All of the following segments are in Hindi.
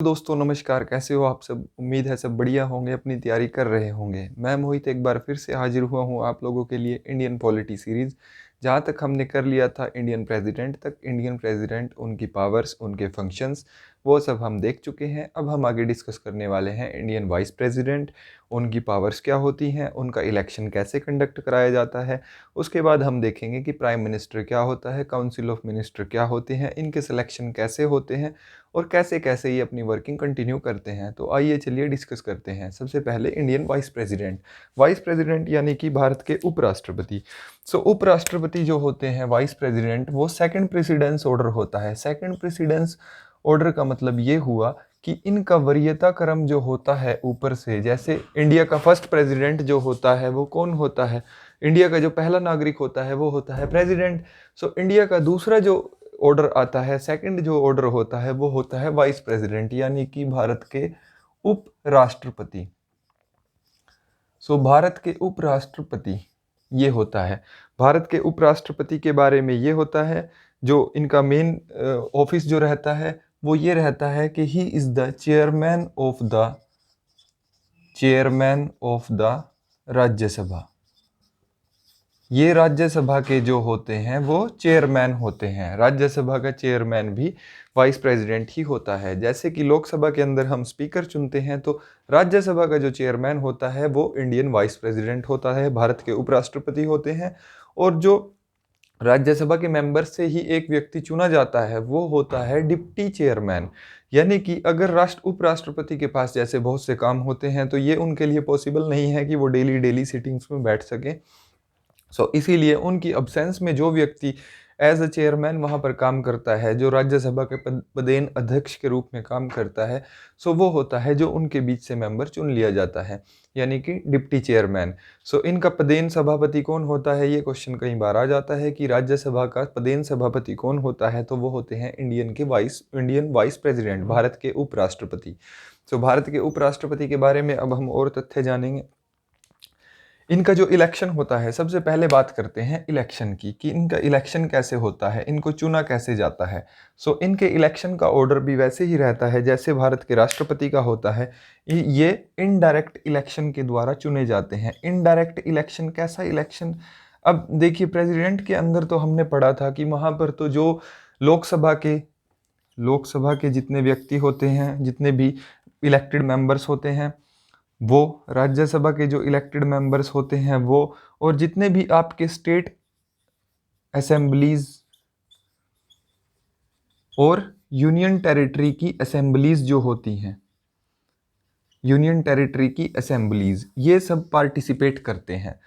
दोस्तों नमस्कार, कैसे हो आप सब। उम्मीद है सब बढ़िया होंगे, अपनी तैयारी कर रहे होंगे। मैं मोहित एक बार फिर से हाजिर हुआ हूँ आप लोगों के लिए इंडियन पॉलिटी सीरीज़। जहाँ तक हमने कर लिया था इंडियन प्रेसिडेंट तक, इंडियन प्रेसिडेंट, उनकी पावर्स, उनके फंक्शंस, वो सब हम देख चुके हैं। अब हम आगे डिस्कस करने वाले हैं इंडियन वाइस प्रेसिडेंट, उनकी पावर्स क्या होती हैं, उनका इलेक्शन कैसे कंडक्ट कराया जाता है। उसके बाद हम देखेंगे कि प्राइम मिनिस्टर क्या होता है, काउंसिल ऑफ मिनिस्टर क्या होते हैं, इनके सिलेक्शन कैसे होते हैं और कैसे कैसे ये अपनी वर्किंग कंटिन्यू करते हैं। तो आइए चलिए डिस्कस करते हैं। सबसे पहले Indian vice president. Vice president यानी कि भारत के उपराष्ट्रपति। उपराष्ट्रपति जो होते हैं वाइस प्रेसिडेंट, वो सेकंड प्रेसिडेंस ऑर्डर होता है। सेकंड प्रेसिडेंस ऑर्डर का मतलब ये हुआ कि इनका वरीयता क्रम जो होता है ऊपर से, जैसे इंडिया का फर्स्ट प्रेसिडेंट जो होता है वो कौन होता है, इंडिया का जो पहला नागरिक होता है वो होता है प्रेसिडेंट। इंडिया का दूसरा जो ऑर्डर आता है, सेकंड जो ऑर्डर होता है वो होता है वाइस प्रेसिडेंट यानी कि भारत के उपराष्ट्रपति। भारत के उपराष्ट्रपति ये होता है। भारत के उपराष्ट्रपति के बारे में ये होता है, जो इनका मेन ऑफिस जो रहता है वो ये रहता है कि he is the chairman of the Rajya Sabha. ये राज्यसभा के जो होते हैं वो चेयरमैन होते हैं। राज्यसभा का चेयरमैन भी वाइस प्रेसिडेंट ही होता है। जैसे कि लोकसभा के अंदर हम स्पीकर चुनते हैं, तो राज्यसभा का जो चेयरमैन होता है वो इंडियन वाइस प्रेसिडेंट होता है, भारत के उपराष्ट्रपति होते हैं। और जो राज्यसभा के मेंबर से ही एक व्यक्ति चुना जाता है वो होता है डिप्टी चेयरमैन। यानी कि अगर उपराष्ट्रपति के पास जैसे बहुत से काम होते हैं, तो ये उनके लिए पॉसिबल नहीं है कि वो डेली डेली सिटिंग्स में बैठ सकें। इसीलिए उनकी अब्सेंस में जो व्यक्ति एज अ चेयरमैन वहाँ पर काम करता है, जो राज्यसभा के पदेन अध्यक्ष के रूप में काम करता है, वो होता है जो उनके बीच से मेंबर चुन लिया जाता है, यानी कि डिप्टी चेयरमैन। इनका पदेन सभापति कौन होता है, ये क्वेश्चन कई बार आ जाता है कि राज्यसभा का पदेन सभापति कौन होता है, तो वो होते हैं इंडियन वाइस प्रेसिडेंट, भारत के उपराष्ट्रपति। भारत के उपराष्ट्रपति के बारे में अब हम और तथ्य जानेंगे। इनका जो इलेक्शन होता है, सबसे पहले बात करते हैं इलेक्शन की कि इनका इलेक्शन कैसे होता है, इनको चुना कैसे जाता है। इनके इलेक्शन का ऑर्डर भी वैसे ही रहता है जैसे भारत के राष्ट्रपति का होता है। ये इनडायरेक्ट इलेक्शन के द्वारा चुने जाते हैं। इनडायरेक्ट इलेक्शन कैसा इलेक्शन, अब देखिए प्रेसिडेंट के अंदर तो हमने पढ़ा था कि वहाँ पर तो जो लोकसभा के जितने व्यक्ति होते हैं, जितने भी इलेक्टेड मेंबर्स होते हैं वो, राज्यसभा के जो इलेक्टेड मेंबर्स होते हैं वो, और जितने भी आपके स्टेट असेंबलीज और यूनियन टेरिटरी की असेंबलीज जो होती हैं, यूनियन टेरिटरी की असेंबलीज, ये सब पार्टिसिपेट करते हैं।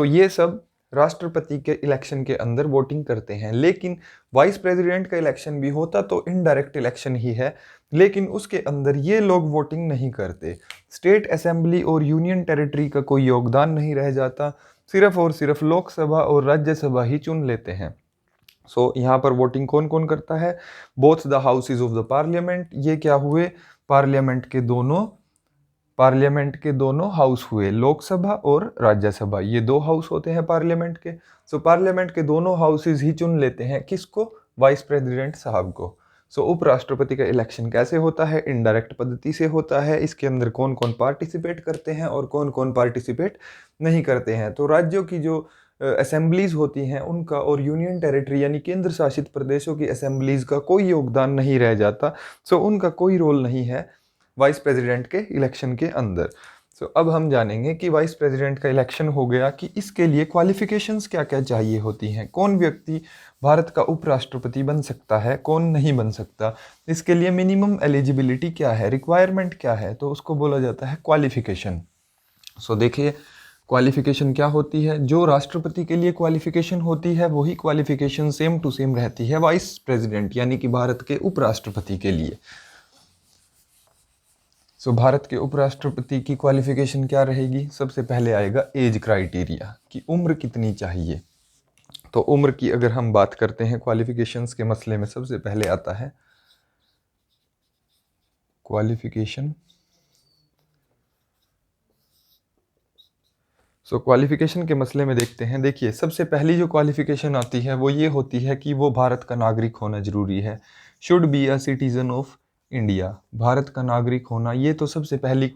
ये सब राष्ट्रपति के इलेक्शन के अंदर वोटिंग करते हैं। लेकिन वाइस प्रेसिडेंट का इलेक्शन भी होता तो इनडायरेक्ट इलेक्शन ही है, लेकिन उसके अंदर ये लोग वोटिंग नहीं करते। स्टेट असेंबली और यूनियन टेरिटरी का कोई योगदान नहीं रह जाता, सिर्फ और सिर्फ लोकसभा और राज्यसभा ही चुन लेते हैं। यहाँ पर वोटिंग कौन कौन करता है, both the houses of the parliament. ये क्या हुए, पार्लियामेंट के दोनों हाउस हुए, लोकसभा और राज्यसभा, ये दो हाउस होते हैं पार्लियामेंट के। पार्लियामेंट के दोनों हाउसेज ही चुन लेते हैं किसको, वाइस प्रेसिडेंट साहब को। उपराष्ट्रपति का इलेक्शन कैसे होता है, इनडायरेक्ट पद्धति से होता है। इसके अंदर कौन कौन पार्टिसिपेट करते हैं और कौन कौन पार्टिसिपेट नहीं करते हैं। राज्यों की जो असेंबलीज होती हैं उनका, और यूनियन टेरिटरी यानी केंद्र शासित प्रदेशों की असेंबलीज का कोई योगदान नहीं रह जाता। उनका कोई रोल नहीं है वाइस प्रेसिडेंट के इलेक्शन के अंदर। अब हम जानेंगे कि वाइस प्रेसिडेंट का इलेक्शन हो गया कि इसके लिए क्वालिफिकेशंस क्या क्या चाहिए होती हैं, कौन व्यक्ति भारत का उपराष्ट्रपति बन सकता है, कौन नहीं बन सकता, इसके लिए मिनिमम एलिजिबिलिटी क्या है, रिक्वायरमेंट क्या है, तो उसको बोला जाता है क्वालिफिकेशन। देखिए क्वालिफिकेशन क्या होती है, जो राष्ट्रपति के लिए क्वालिफिकेशन होती है वही क्वालिफिकेशन सेम टू सेम रहती है वाइस प्रेसिडेंट यानी कि भारत के उपराष्ट्रपति के लिए। भारत के उपराष्ट्रपति की क्वालिफिकेशन क्या रहेगी, सबसे पहले आएगा एज क्राइटेरिया कि उम्र कितनी चाहिए। उम्र की अगर हम बात करते हैं क्वालिफिकेशंस के मसले में, सबसे पहले आता है क्वालिफिकेशन। क्वालिफिकेशन के मसले में देखते हैं। देखिए सबसे पहली जो क्वालिफिकेशन आती है वो ये होती है कि वो भारत का नागरिक होना जरूरी है। Should be a citizen of India. Bharat का नागरिक होना, ये तो सबसे पहली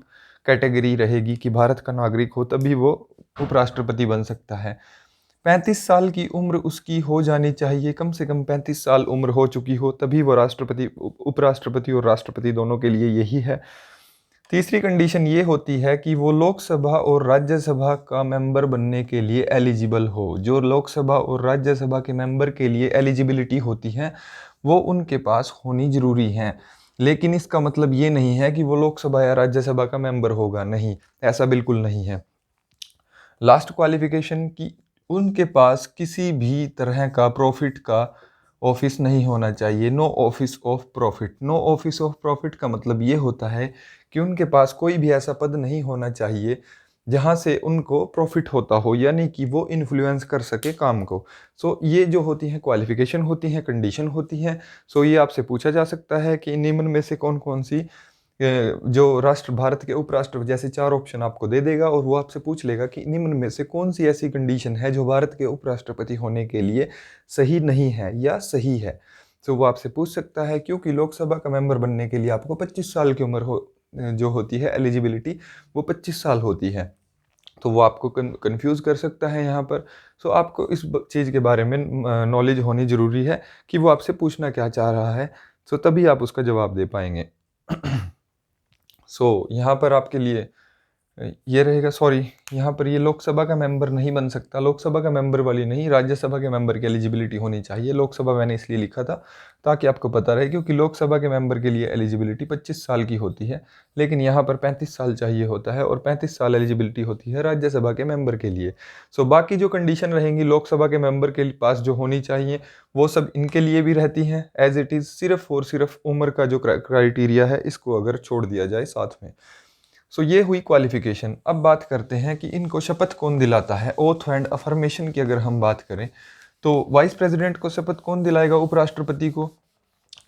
कैटेगरी रहेगी कि भारत का नागरिक हो तभी वो उपराष्ट्रपति बन सकता है। 35 साल की उम्र उसकी हो जानी चाहिए, कम से कम 35 साल उम्र हो चुकी हो तभी वो राष्ट्रपति, उपराष्ट्रपति और राष्ट्रपति दोनों के लिए यही है। तीसरी कंडीशन ये होती है कि वो लोकसभा और राज्यसभा का मेंबर बनने के लिए एलिजिबल हो। जो लोकसभा और राज्यसभा के मेंबर के लिए एलिजिबिलिटी होती है वो उनके पास होनी जरूरी है। लेकिन इसका मतलब ये नहीं है कि वो लोकसभा या राज्यसभा का मेंबर होगा, नहीं, ऐसा बिल्कुल नहीं है। लास्ट क्वालिफिकेशन की उनके पास किसी भी तरह का प्रॉफिट का ऑफिस नहीं होना चाहिए। No office of profit. No office of profit का मतलब ये होता है कि उनके पास कोई भी ऐसा पद नहीं होना चाहिए जहाँ से उनको प्रॉफिट होता हो, यानी कि वो इन्फ्लुएंस कर सके काम को। सो ये जो होती हैं क्वालिफिकेशन होती हैं, कंडीशन होती हैं। सो ये आपसे पूछा जा सकता है कि निम्न में से कौन कौन सी जो राष्ट्र, भारत के उपराष्ट्रपति, जैसे 4 ऑप्शन आपको दे देगा और वो आपसे पूछ लेगा कि निम्न में से कौन सी ऐसी कंडीशन है जो भारत के उपराष्ट्रपति होने के लिए सही नहीं है या सही है। तो वो आपसे पूछ सकता है, क्योंकि लोकसभा का मेंबर बनने के लिए आपको 25 साल की उम्र जो होती है, एलिजिबिलिटी वो 25 साल होती है। तो वो आपको कंफ्यूज कर सकता है यहाँ पर। सो आपको इस चीज़ के बारे में नॉलेज होनी ज़रूरी है कि वो आपसे पूछना क्या चाह रहा है। सो तभी आप उसका जवाब दे पाएंगे। सो यहाँ पर आपके लिए ये रहेगा, सॉरी, यहाँ पर ये लोकसभा का मेंबर नहीं बन सकता। लोकसभा का मेंबर वाली नहीं, राज्यसभा के मेंबर की एलिजिबिलिटी होनी चाहिए। लोकसभा मैंने इसलिए लिखा था ताकि आपको पता रहे, क्योंकि लोकसभा के मेंबर के लिए एलिजिबिलिटी 25 साल की होती है, लेकिन यहाँ पर 35 साल चाहिए होता है और 35 साल एलिजिबिलिटी होती है राज्यसभा के मेंबर के लिए। सो बाकी जो कंडीशन रहेंगी लोकसभा के मेंबर के पास जो होनी चाहिए वो सब इनके लिए भी रहती हैं एज इट इज़। सिर्फ और सिर्फ उम्र का जो क्राइटेरिया है इसको अगर छोड़ दिया जाए साथ में। सो ये हुई क्वालिफिकेशन। अब बात करते हैं कि इनको शपथ कौन दिलाता है। ओथ एंड अफर्मेशन की अगर हम बात करें तो वाइस प्रेसिडेंट को शपथ कौन दिलाएगा? उपराष्ट्रपति को।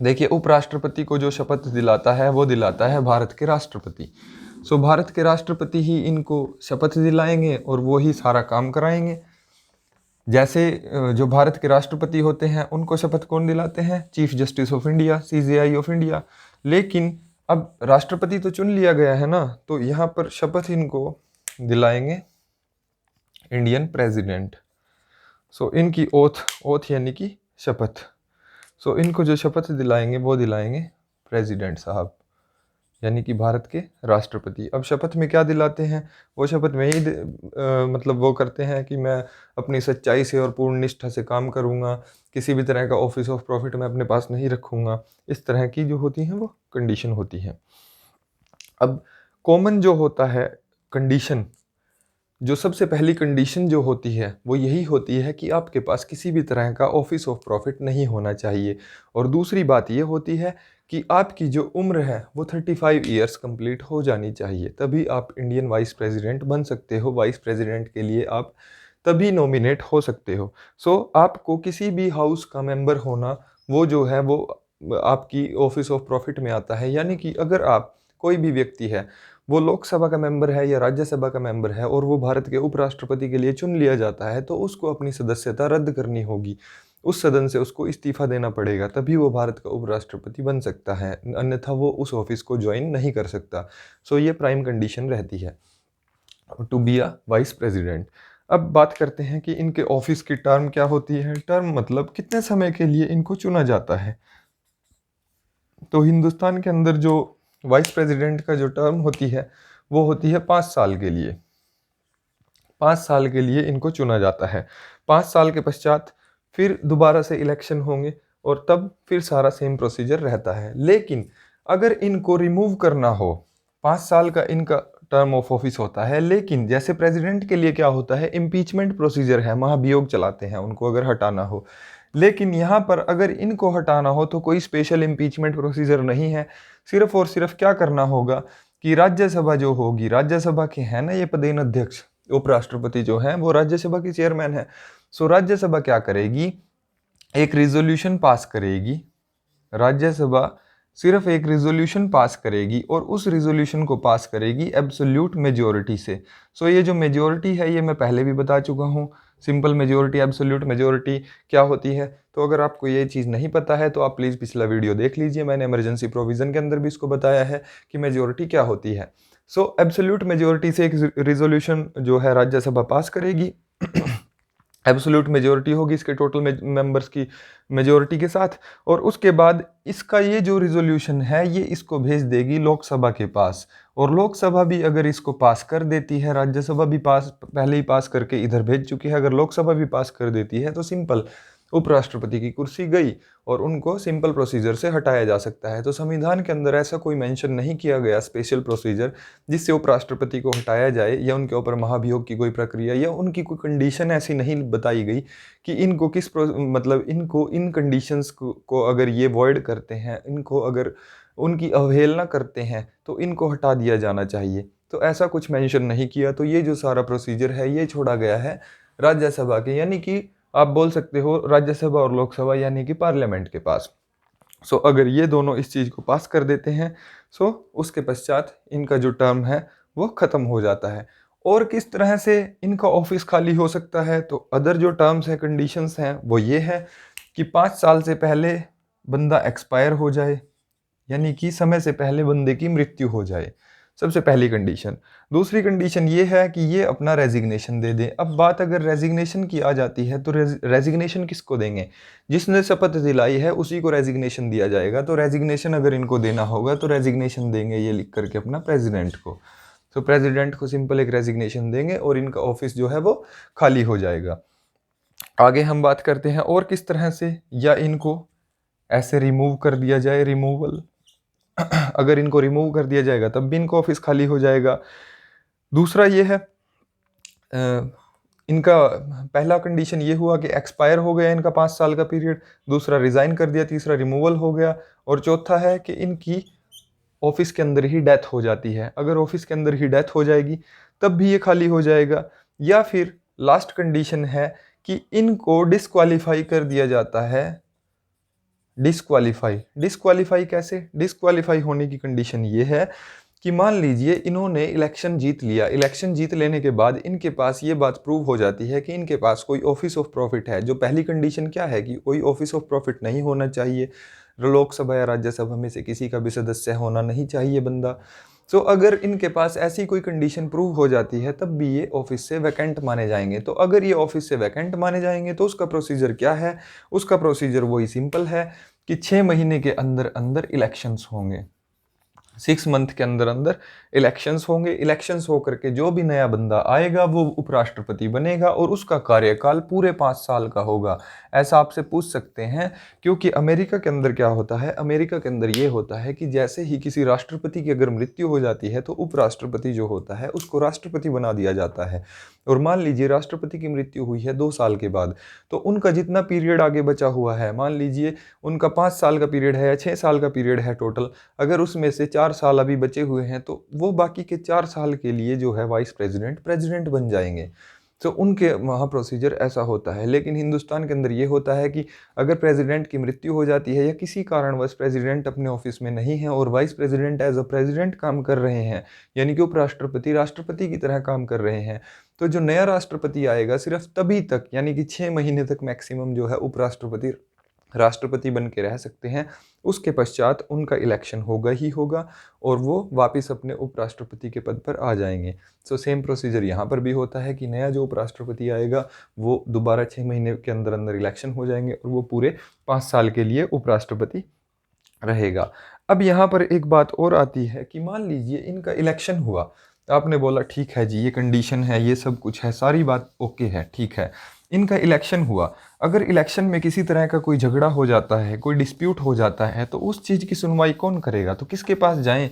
देखिए, उपराष्ट्रपति को जो शपथ दिलाता है वो दिलाता है भारत के राष्ट्रपति। सो भारत के राष्ट्रपति ही इनको शपथ दिलाएंगे और वो ही सारा काम कराएंगे। जैसे जो भारत के राष्ट्रपति होते हैं उनको शपथ कौन दिलाते हैं? Chief justice of India, CJI of India. लेकिन अब राष्ट्रपति तो चुन लिया गया है ना, तो यहाँ पर शपथ इनको दिलाएंगे इंडियन प्रेसिडेंट। सो इनकी ओथ यानी कि शपथ। सो इनको जो शपथ दिलाएंगे वो दिलाएंगे प्रेसिडेंट साहब, यानी कि भारत के राष्ट्रपति। अब शपथ में क्या दिलाते हैं? वो शपथ में ही मतलब वो करते हैं कि मैं अपनी सच्चाई से और पूर्ण निष्ठा से काम करूँगा, किसी भी तरह का ऑफिस ऑफ प्रॉफिट मैं अपने पास नहीं रखूँगा। इस तरह की जो होती हैं वो कंडीशन होती है। अब कॉमन जो होता है कंडीशन, जो सबसे पहली कंडीशन जो होती है वो यही होती है कि आपके पास किसी भी तरह का ऑफिस ऑफ प्रॉफिट नहीं होना चाहिए। और दूसरी बात ये होती है कि आपकी जो उम्र है वो 35 ईयर्स कंप्लीट हो जानी चाहिए, तभी आप इंडियन वाइस प्रेसिडेंट बन सकते हो। वाइस प्रेसिडेंट के लिए आप तभी नॉमिनेट हो सकते हो। सो आपको किसी भी हाउस का मेंबर होना वो जो है वो आपकी ऑफिस ऑफ प्रॉफिट में आता है। यानी कि अगर आप, कोई भी व्यक्ति है, वो लोकसभा का मेंबर है या राज्यसभा का मेंबर है और वो भारत के उपराष्ट्रपति के लिए चुन लिया जाता है, तो उसको अपनी सदस्यता रद्द करनी होगी। उस सदन से उसको इस्तीफा देना पड़ेगा, तभी वो भारत का उपराष्ट्रपति बन सकता है, अन्यथा वो उस ऑफिस को ज्वाइन नहीं कर सकता। सो ये प्राइम कंडीशन रहती है to be a vice president. अब बात करते हैं कि इनके ऑफिस की टर्म क्या होती है। टर्म मतलब कितने समय के लिए इनको चुना जाता है। तो हिंदुस्तान के अंदर जो वाइस प्रेसिडेंट का जो टर्म होती है वो होती है 5 साल के लिए। 5 साल के लिए इनको चुना जाता है। 5 साल के पश्चात फिर दोबारा से इलेक्शन होंगे और तब फिर सारा सेम प्रोसीजर रहता है। लेकिन अगर इनको रिमूव करना हो, 5 साल का इनका टर्म ऑफ ऑफिस होता है, लेकिन जैसे प्रेसिडेंट के लिए क्या होता है, इम्पीचमेंट प्रोसीजर है, महाभियोग चलाते हैं उनको अगर हटाना हो। लेकिन यहाँ पर अगर इनको हटाना हो तो कोई स्पेशल इम्पीचमेंट प्रोसीजर नहीं है। सिर्फ और सिर्फ क्या करना होगा कि राज्यसभा जो होगी, राज्यसभा के हैं ना ये पदेन अध्यक्ष, उपराष्ट्रपति जो है वो राज्यसभा की चेयरमैन है। सो राज्यसभा क्या करेगी, एक रिजोल्यूशन पास करेगी। राज्यसभा सिर्फ एक रिजोल्यूशन पास करेगी और उस रिजोल्यूशन को पास करेगी एब्सोल्यूट मेजॉरिटी से। सो ये जो मेजॉरिटी है ये मैं पहले भी बता चुका हूँ, सिंपल मेजोरिटी, एब्सोल्यूट मेजोरिटी क्या होती है। तो अगर आपको ये चीज़ नहीं पता है तो आप प्लीज़ पिछला वीडियो देख लीजिए, मैंने इमरजेंसी प्रोविज़न के अंदर भी इसको बताया है कि मेजोरिटी क्या होती है। सो एब्सोल्यूट मेजोरिटी से एक रिजोल्यूशन जो है राज्यसभा पास करेगी। एब्सोल्यूट मेजोरिटी होगी इसके टोटल मेंबर्स की मेजोरिटी के साथ, और उसके बाद इसका ये जो रिजोल्यूशन है ये इसको भेज देगी लोकसभा के पास, और लोकसभा भी अगर इसको पास कर देती है, राज्यसभा भी पास पहले ही पास करके इधर भेज चुकी है, अगर लोकसभा भी पास कर देती है तो सिंपल उपराष्ट्रपति की कुर्सी गई और उनको सिंपल प्रोसीजर से हटाया जा सकता है। तो संविधान के अंदर ऐसा कोई मेंशन नहीं किया गया स्पेशल प्रोसीजर जिससे उपराष्ट्रपति को हटाया जाए, या उनके ऊपर महाभियोग की कोई प्रक्रिया, या उनकी कोई कंडीशन ऐसी नहीं बताई गई कि इनको मतलब इनको इन कंडीशंस को अगर ये वॉइड करते हैं, इनको अगर उनकी अवहेलना करते हैं तो इनको हटा दिया जाना चाहिए। तो ऐसा कुछ मेंशन नहीं किया। तो ये जो सारा प्रोसीजर है ये छोड़ा गया है राज्यसभा के, यानी कि आप बोल सकते हो राज्यसभा और लोकसभा यानी कि पार्लियामेंट के पास। सो अगर ये दोनों इस चीज़ को पास कर देते हैं सो उसके पश्चात इनका जो टर्म है वो ख़त्म हो जाता है। और किस तरह से इनका ऑफिस खाली हो सकता है, तो अदर जो टर्म्स हैं, कंडीशंस हैं, वो ये है कि 5 साल से पहले बंदा एक्सपायर हो जाए, यानी कि समय से पहले बंदे की मृत्यु हो जाए, सबसे पहली कंडीशन। दूसरी कंडीशन ये है कि ये अपना रेजिग्नेशन दे दे। अब बात अगर रेजिग्नेशन की आ जाती है तो रेजिग्नेशन किसको देंगे? जिसने शपथ दिलाई है उसी को रेजिग्नेशन दिया जाएगा। तो रेजिग्नेशन अगर इनको देना होगा तो रेजिग्नेशन देंगे ये लिख करके अपना प्रेसिडेंट को। तो प्रेसिडेंट को सिंपल एक रेजिग्नेशन देंगे और इनका ऑफिस जो है वो खाली हो जाएगा। आगे हम बात करते हैं और किस तरह से, या इनको ऐसे रिमूव कर दिया जाए, रिमूवल अगर इनको रिमूव कर दिया जाएगा तब भी इनको ऑफिस खाली हो जाएगा। दूसरा ये है इनका पहला कंडीशन ये हुआ कि एक्सपायर हो गया इनका 5 साल का पीरियड, दूसरा रिज़ाइन कर दिया, तीसरा रिमूवल हो गया, और चौथा है कि इनकी ऑफिस के अंदर ही डेथ हो जाती है। अगर ऑफिस के अंदर ही डेथ हो जाएगी तब भी ये खाली हो जाएगा। या फिर लास्ट कंडीशन है कि इनको डिस्क्वालीफाई कर दिया जाता है। डिस्क्वालीफाई कैसे? डिस्क्वालीफाई होने की कंडीशन ये है कि मान लीजिए इन्होंने इलेक्शन जीत लिया, इलेक्शन जीत लेने के बाद इनके पास ये बात प्रूव हो जाती है कि इनके पास कोई ऑफिस ऑफ प्रॉफिट है। जो पहली कंडीशन क्या है कि कोई ऑफिस ऑफ प्रॉफिट नहीं होना चाहिए, लोकसभा या राज्यसभा में से किसी का भी सदस्य होना नहीं चाहिए बंदा। सो अगर इनके पास ऐसी कोई कंडीशन प्रूव हो जाती है तब भी ये ऑफिस से वैकेंट माने जाएंगे। तो अगर ये ऑफिस से वैकेंट माने जाएंगे तो उसका प्रोसीजर क्या है? उसका प्रोसीजर वही सिंपल है कि 6 महीने के अंदर अंदर इलेक्शंस होंगे, 6 मंथ के अंदर अंदर इलेक्शंस होंगे। इलेक्शंस होकर के जो भी नया बंदा आएगा वो उपराष्ट्रपति बनेगा और उसका कार्यकाल पूरे 5 साल का होगा। ऐसा आपसे पूछ सकते हैं क्योंकि अमेरिका के अंदर क्या होता है, अमेरिका के अंदर ये होता है कि जैसे ही किसी राष्ट्रपति की अगर मृत्यु हो जाती है तो उपराष्ट्रपति जो होता है उसको राष्ट्रपति बना दिया जाता है। और मान लीजिए राष्ट्रपति की मृत्यु हुई है 2 साल के बाद, तो उनका जितना पीरियड आगे बचा हुआ है, मान लीजिए उनका 5 साल का पीरियड है या 6 साल का पीरियड है टोटल, अगर उसमें से 4 साल अभी बचे हुए हैं तो वो बाकी के 4 साल के लिए जो है वाइस प्रेसिडेंट बन जाएंगे। तो उनके वहाँ प्रोसीजर ऐसा होता है। लेकिन हिंदुस्तान के अंदर ये होता है कि अगर प्रेसिडेंट की मृत्यु हो जाती है या किसी कारणवश प्रेसिडेंट अपने ऑफिस में नहीं है और vice president as a president काम कर रहे हैं, यानी कि उपराष्ट्रपति राष्ट्रपति की तरह काम कर रहे हैं, तो जो नया राष्ट्रपति आएगा सिर्फ तभी तक, यानी कि 6 महीने तक मैक्सिमम जो है उपराष्ट्रपति राष्ट्रपति बन के रह सकते हैं। उसके पश्चात उनका इलेक्शन होगा ही होगा और वो वापस अपने उपराष्ट्रपति के पद पर आ जाएंगे। सो सेम प्रोसीजर यहाँ पर भी होता है कि नया जो उपराष्ट्रपति आएगा वो दोबारा 6 महीने के अंदर अंदर इलेक्शन हो जाएंगे और वो पूरे 5 साल के लिए उपराष्ट्रपति रहेगा। अब यहाँ पर एक बात और आती है कि मान लीजिए इनका इलेक्शन हुआ, आपने बोला ठीक है जी ये कंडीशन है, ये सब कुछ है, सारी बात ओके है, ठीक है, इनका इलेक्शन हुआ। अगर इलेक्शन में किसी तरह का कोई झगड़ा हो जाता है, कोई डिस्प्यूट हो जाता है, तो उस चीज़ की सुनवाई कौन करेगा? तो किसके पास जाएं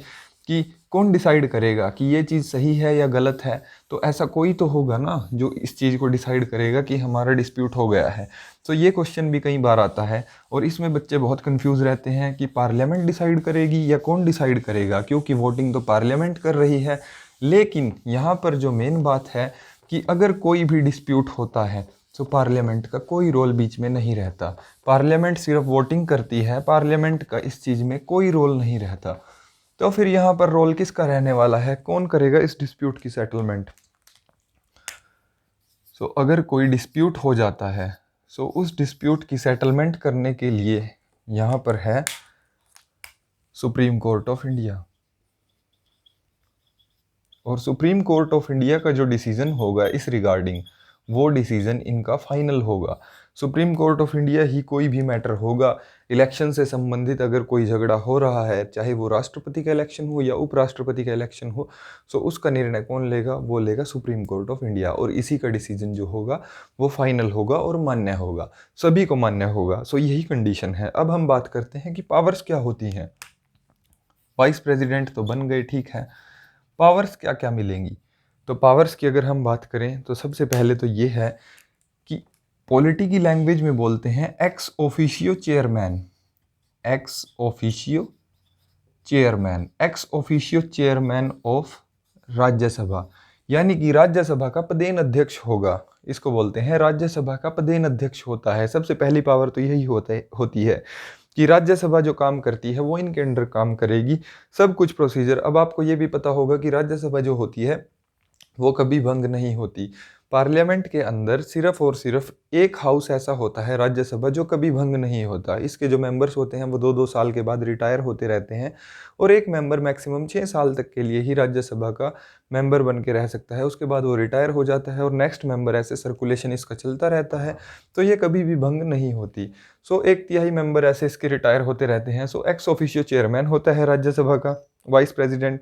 कि कौन डिसाइड करेगा कि ये चीज़ सही है या गलत है? तो ऐसा कोई तो होगा ना जो इस चीज़ को डिसाइड करेगा कि हमारा डिस्प्यूट हो गया है। तो ये क्वेश्चन भी कई बार आता है और इसमें बच्चे बहुत कंफ्यूज रहते हैं कि पार्लियामेंट डिसाइड करेगी या कौन डिसाइड करेगा, क्योंकि वोटिंग तो पार्लियामेंट कर रही है। लेकिन यहाँ पर जो मेन बात है कि अगर कोई भी डिस्प्यूट होता है तो पार्लियामेंट का कोई रोल बीच में नहीं रहता। पार्लियामेंट सिर्फ वोटिंग करती है, पार्लियामेंट का इस चीज़ में कोई रोल नहीं रहता। तो फिर यहाँ पर रोल किसका रहने वाला है? कौन करेगा इस डिस्प्यूट की सेटलमेंट? सो अगर कोई डिस्प्यूट हो जाता है, सो उस डिस्प्यूट की सेटलमेंट करने के लिए यहाँ पर है सुप्रीम कोर्ट ऑफ इंडिया। और सुप्रीम कोर्ट ऑफ इंडिया का जो डिसीजन होगा इस रिगार्डिंग, वो डिसीजन इनका फाइनल होगा। सुप्रीम कोर्ट ऑफ इंडिया ही कोई भी मैटर होगा इलेक्शन से संबंधित, अगर कोई झगड़ा हो रहा है, चाहे वो राष्ट्रपति का इलेक्शन हो या उपराष्ट्रपति का इलेक्शन हो, सो उसका निर्णय कौन लेगा? वो लेगा सुप्रीम कोर्ट ऑफ इंडिया। और इसी का डिसीजन जो होगा वो फाइनल होगा और मान्य होगा, सभी को मान्य होगा। सो यही कंडीशन है। अब हम बात करते हैं कि पावर्स क्या होती हैं। वाइस प्रेसिडेंट तो बन गए, ठीक है, पावर्स क्या क्या मिलेंगी? तो पावर्स की अगर हम बात करें तो सबसे पहले तो ये है कि पॉलिटी की लैंग्वेज में बोलते हैं x officio chairman. X officio chairman, x officio chairman of Rajya Sabha, यानी कि राज्यसभा का पदेन अध्यक्ष होगा। इसको बोलते हैं राज्यसभा का पदेन अध्यक्ष होता है। सबसे पहली पावर तो यही होती है कि राज्यसभा जो काम करती है वो इनके अंडर काम करेगी। सब कुछ प्रोसीजर, अब आपको ये भी पता होगा कि राज्यसभा जो होती है वो कभी भंग नहीं होती। पार्लियामेंट के अंदर सिर्फ और सिर्फ एक हाउस ऐसा होता है राज्यसभा जो कभी भंग नहीं होता। इसके जो मेंबर्स होते हैं वो 2-2 साल के बाद रिटायर होते रहते हैं, और एक मेंबर मैक्सिमम 6 साल तक के लिए ही राज्यसभा का मेंबर बन के रह सकता है। उसके बाद वो रिटायर हो जाता है और नेक्स्ट मेंबर, ऐसे सर्कुलेशन इसका चलता रहता है, तो ये कभी भी भंग नहीं होती। सो 1/3 मेंबर ऐसे इसके रिटायर होते रहते हैं। सो एक्स ऑफिशियो चेयरमैन होता है राज्यसभा का वाइस प्रेसिडेंट।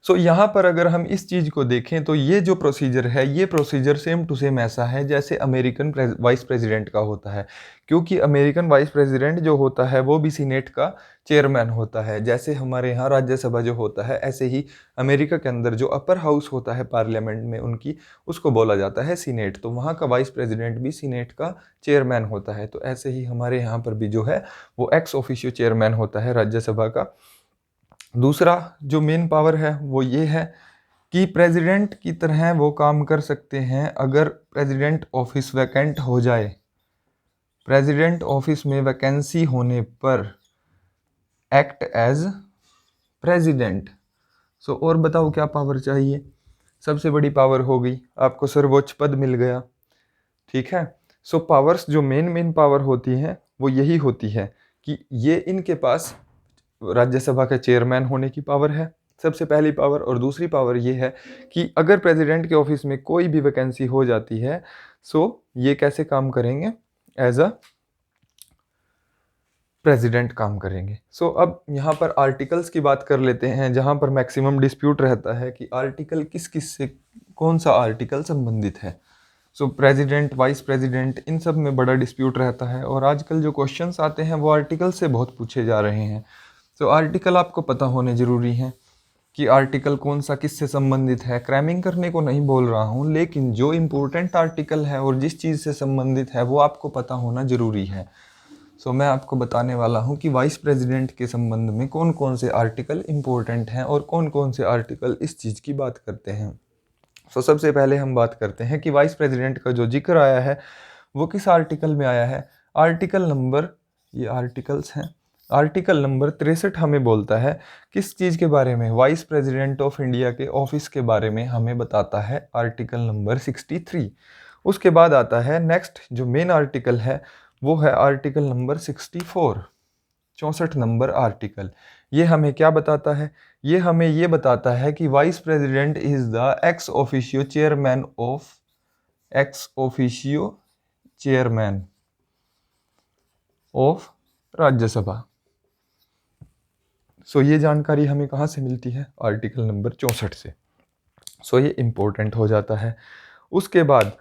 सो यहाँ पर अगर हम इस चीज़ को देखें तो ये जो प्रोसीजर है, ये प्रोसीजर सेम टू सेम ऐसा है जैसे अमेरिकन वाइस प्रेसिडेंट का होता है, क्योंकि अमेरिकन वाइस प्रेसिडेंट जो होता है वो भी सीनेट का चेयरमैन होता है। जैसे हमारे यहाँ राज्यसभा जो होता है, ऐसे ही अमेरिका के अंदर जो अपर हाउस होता है पार्लियामेंट में उनकी, उसको बोला जाता है सीनेट। तो वहाँ का वाइस प्रेसिडेंट भी सीनेट का चेयरमैन होता है। तो ऐसे ही हमारे यहाँ पर भी जो है वो एक्स ऑफिशियो चेयरमैन होता है राज्यसभा का। दूसरा जो मेन पावर है वो ये है कि प्रेसिडेंट की तरह वो काम कर सकते हैं अगर प्रेसिडेंट ऑफिस वैकेंट हो जाए। प्रेसिडेंट ऑफिस में वैकेंसी होने पर एक्ट एज प्रेसिडेंट। सो और बताओ क्या पावर चाहिए? सबसे बड़ी पावर हो गई, आपको सर्वोच्च पद मिल गया, ठीक है। सो पावर्स जो मेन पावर होती हैं वो यही होती है कि ये इनके पास राज्यसभा का चेयरमैन होने की पावर है, सबसे पहली पावर। और दूसरी पावर ये है कि अगर प्रेसिडेंट के ऑफिस में कोई भी वैकेंसी हो जाती है, सो ये कैसे काम करेंगे? एज अ प्रेसिडेंट काम करेंगे। सो अब यहाँ पर आर्टिकल्स की बात कर लेते हैं, जहाँ पर मैक्सिमम डिस्प्यूट रहता है कि आर्टिकल किस किस से, कौन सा आर्टिकल संबंधित है। सो प्रेसिडेंट, वाइस प्रेसिडेंट, इन सब में बड़ा डिस्प्यूट रहता है, और आजकल जो क्वेश्चंस आते हैं वो आर्टिकल से बहुत पूछे जा रहे हैं। तो आर्टिकल आपको पता होने ज़रूरी है कि आर्टिकल कौन सा किससे संबंधित है। क्रैमिंग करने को नहीं बोल रहा हूँ, लेकिन जो इम्पोर्टेंट आर्टिकल है और जिस चीज़ से संबंधित है वो आपको पता होना ज़रूरी है। सो मैं आपको बताने वाला हूँ कि वाइस प्रेसिडेंट के संबंध में कौन कौन से आर्टिकल इम्पोर्टेंट हैं और कौन कौन से आर्टिकल इस चीज़ की बात करते हैं। सो सबसे पहले हम बात करते हैं कि वाइस प्रेसिडेंट का जो जिक्र आया है वो किस आर्टिकल में आया है। आर्टिकल नंबर, ये आर्टिकल्स हैं, आर्टिकल नंबर 63 हमें बोलता है किस चीज़ के बारे में? वाइस प्रेसिडेंट ऑफ इंडिया के ऑफिस के बारे में हमें बताता है आर्टिकल नंबर 63। उसके बाद आता है नेक्स्ट जो मेन आर्टिकल है वो है आर्टिकल नंबर 64, 64 नंबर आर्टिकल। ये हमें क्या बताता है? ये हमें ये बताता है कि vice president is the ex officio chairman of, ex officio chairman of Rajya Sabha. So ये जानकारी हमें कहाँ से मिलती है? आर्टिकल नंबर 64 से। सो ये इम्पोर्टेंट हो जाता है। उसके बाद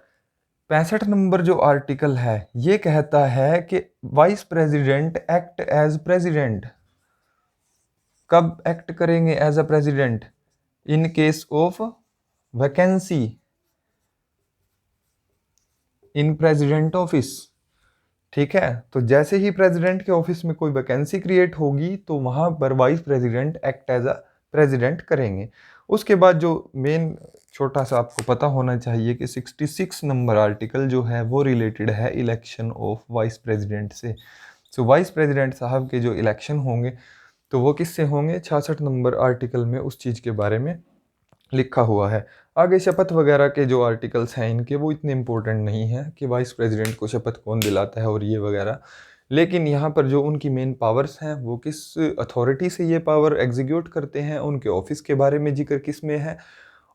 65 नंबर जो आर्टिकल है ये कहता है कि vice president act as president. कब एक्ट करेंगे as a president? In case of vacancy in president office, ठीक है। तो जैसे ही प्रेसिडेंट के ऑफिस में कोई वैकेंसी क्रिएट होगी तो वहाँ पर vice president act as a president करेंगे। उसके बाद जो मेन छोटा सा आपको पता होना चाहिए कि 66 नंबर आर्टिकल जो है वो रिलेटेड है इलेक्शन ऑफ वाइस प्रेसिडेंट से। सो वाइस प्रेसिडेंट साहब के जो इलेक्शन होंगे तो वो किससे होंगे? 66 नंबर आर्टिकल में उस चीज़ के बारे में लिखा हुआ है। आगे शपथ वगैरह के जो आर्टिकल्स हैं इनके, वो इतने इम्पोर्टेंट नहीं है कि वाइस प्रेसिडेंट को शपथ कौन दिलाता है और ये वगैरह। लेकिन यहाँ पर जो उनकी मेन पावर्स हैं, वो किस अथॉरिटी से ये पावर एग्जीक्यूट करते हैं, उनके ऑफिस के बारे में जिक्र किस में है,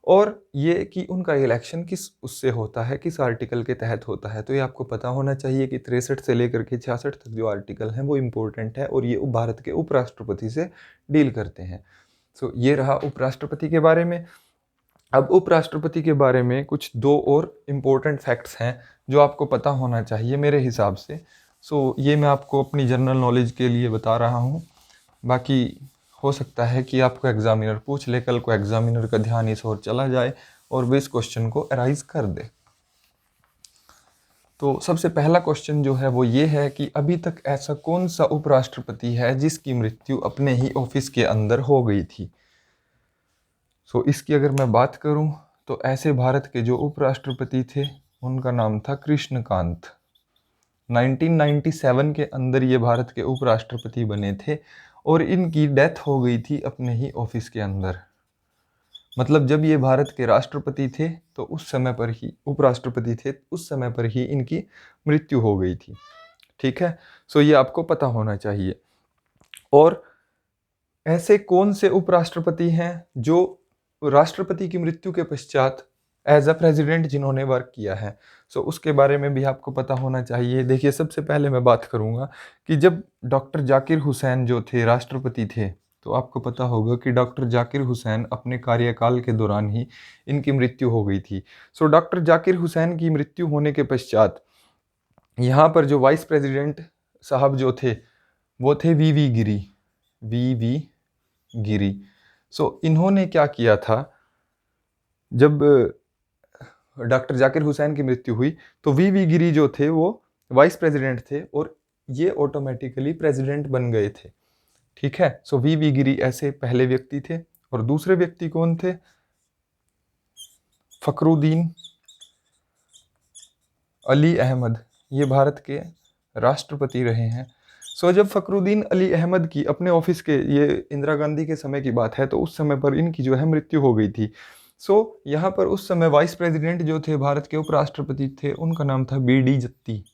और ये कि उनका इलेक्शन किस उससे होता है, किस आर्टिकल के तहत होता है। तो ये आपको पता होना चाहिए कि 63 से लेकर के 66 तक जो आर्टिकल हैं वो इम्पोर्टेंट है, और ये भारत के उपराष्ट्रपति से डील करते हैं। सो ये रहा उपराष्ट्रपति के बारे में। अब उपराष्ट्रपति के बारे में कुछ दो और इम्पोर्टेंट फैक्ट्स हैं जो आपको पता होना चाहिए मेरे हिसाब से। सो ये मैं आपको अपनी जनरल नॉलेज के लिए बता रहा हूँ। बाकी हो सकता है कि आपको एग्जामिनर पूछ ले, कल को एग्जामिनर का ध्यान इस ओर चला जाए और वो इस क्वेश्चन को अराइज कर दे। तो सबसे पहला क्वेश्चन जो है वो ये है कि अभी तक ऐसा कौन सा उपराष्ट्रपति है जिसकी मृत्यु अपने ही ऑफिस के अंदर हो गई थी। सो इसकी अगर मैं बात करूं तो ऐसे भारत के जो उपराष्ट्रपति थे उनका नाम था कृष्णकांत। 1997 के अंदर ये भारत के उपराष्ट्रपति बने थे और इनकी डेथ हो गई थी अपने ही ऑफिस के अंदर। मतलब जब ये भारत के राष्ट्रपति थे तो उस समय पर ही, उपराष्ट्रपति थे उस समय पर ही इनकी मृत्यु हो गई थी। ठीक है, सो ये आपको पता होना चाहिए। और ऐसे कौन से उपराष्ट्रपति हैं जो राष्ट्रपति की मृत्यु के पश्चात एज अ प्रेसिडेंट जिन्होंने वर्क किया है, सो उसके बारे में भी आपको पता होना चाहिए। देखिए, सबसे पहले मैं बात करूंगा कि जब डॉक्टर जाकिर हुसैन जो थे राष्ट्रपति थे, तो आपको पता होगा कि डॉक्टर जाकिर हुसैन अपने कार्यकाल के दौरान ही इनकी मृत्यु हो गई थी। सो डॉक्टर जाकिर हुसैन की मृत्यु होने के पश्चात यहाँ पर जो वाइस प्रेसिडेंट साहब जो थे वो थे वी गिरी। वी गिरी। सो इन्होंने क्या किया था, जब डॉक्टर जाकिर हुसैन की मृत्यु हुई तो वी गिरी जो थे वो वाइस प्रेसिडेंट थे और ये ऑटोमेटिकली प्रेसिडेंट बन गए थे। ठीक है, सो वी गिरी ऐसे पहले व्यक्ति थे। और दूसरे व्यक्ति कौन थे? फखरुद्दीन अली अहमद। ये भारत के राष्ट्रपति रहे हैं। सो जब फखरुद्दीन अली अहमद की अपने ऑफिस के, ये इंदिरा गांधी के समय की बात है, तो उस समय पर इनकी जो है मृत्यु हो गई थी। सो यहाँ पर उस समय वाइस प्रेसिडेंट जो थे, भारत के उपराष्ट्रपति थे, उनका नाम था बी.डी. जत्ती।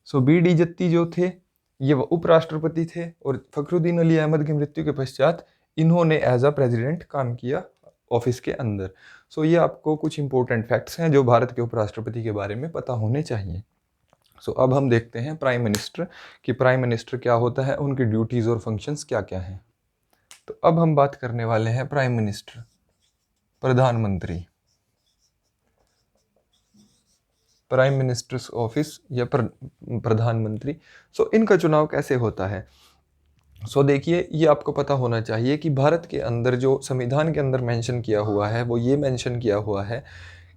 सो बी.डी. जत्ती जो थे ये उपराष्ट्रपति थे और फखरुद्दीन अली अहमद की मृत्यु के पश्चात इन्होंने एज अ प्रेसिडेंट काम किया ऑफिस के अंदर। सो ये आपको कुछ इंपॉर्टेंट फैक्ट्स हैं जो भारत के उपराष्ट्रपति के बारे में पता होने चाहिए। सो अब हम देखते हैं प्राइम मिनिस्टर, कि प्राइम मिनिस्टर क्या होता है, उनकी ड्यूटीज़ और फंक्शंस क्या क्या हैं। तो अब हम बात करने वाले हैं प्राइम मिनिस्टर, प्रधानमंत्री। प्राइम मिनिस्टर्स ऑफिस या प्रधानमंत्री। सो इनका चुनाव कैसे होता है? सो देखिए, ये आपको पता होना चाहिए कि भारत के अंदर जो संविधान के अंदर मेंशन किया हुआ है वो ये मेंशन किया हुआ है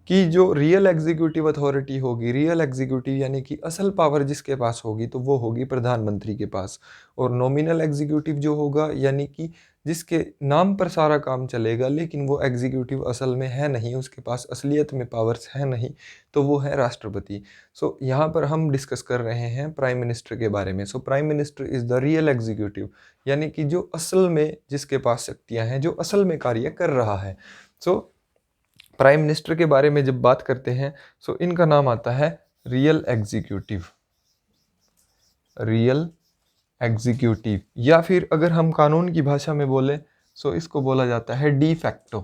कि जो रियल एग्जीक्यूटिव अथॉरिटी होगी, रियल एग्जीक्यूटिव यानी कि असल पावर जिसके पास होगी तो वो होगी प्रधानमंत्री के पास। और नॉमिनल एग्जीक्यूटिव जो होगा, यानी कि जिसके नाम पर सारा काम चलेगा लेकिन वो एग्जीक्यूटिव असल में है नहीं, उसके पास असलियत में पावर्स है नहीं, तो वो है राष्ट्रपति। सो यहाँ पर हम डिस्कस कर रहे हैं प्राइम मिनिस्टर के बारे में। So prime minister is the real executive, यानी कि जो असल में जिसके पास शक्तियाँ हैं, जो असल में कार्य कर रहा है। सो प्राइम मिनिस्टर के बारे में जब बात करते हैं, सो इनका नाम आता है रियल एग्जीक्यूटिव। रियल एग्जीक्यूटिव, या फिर अगर हम कानून की भाषा में बोले सो इसको बोला जाता है de facto.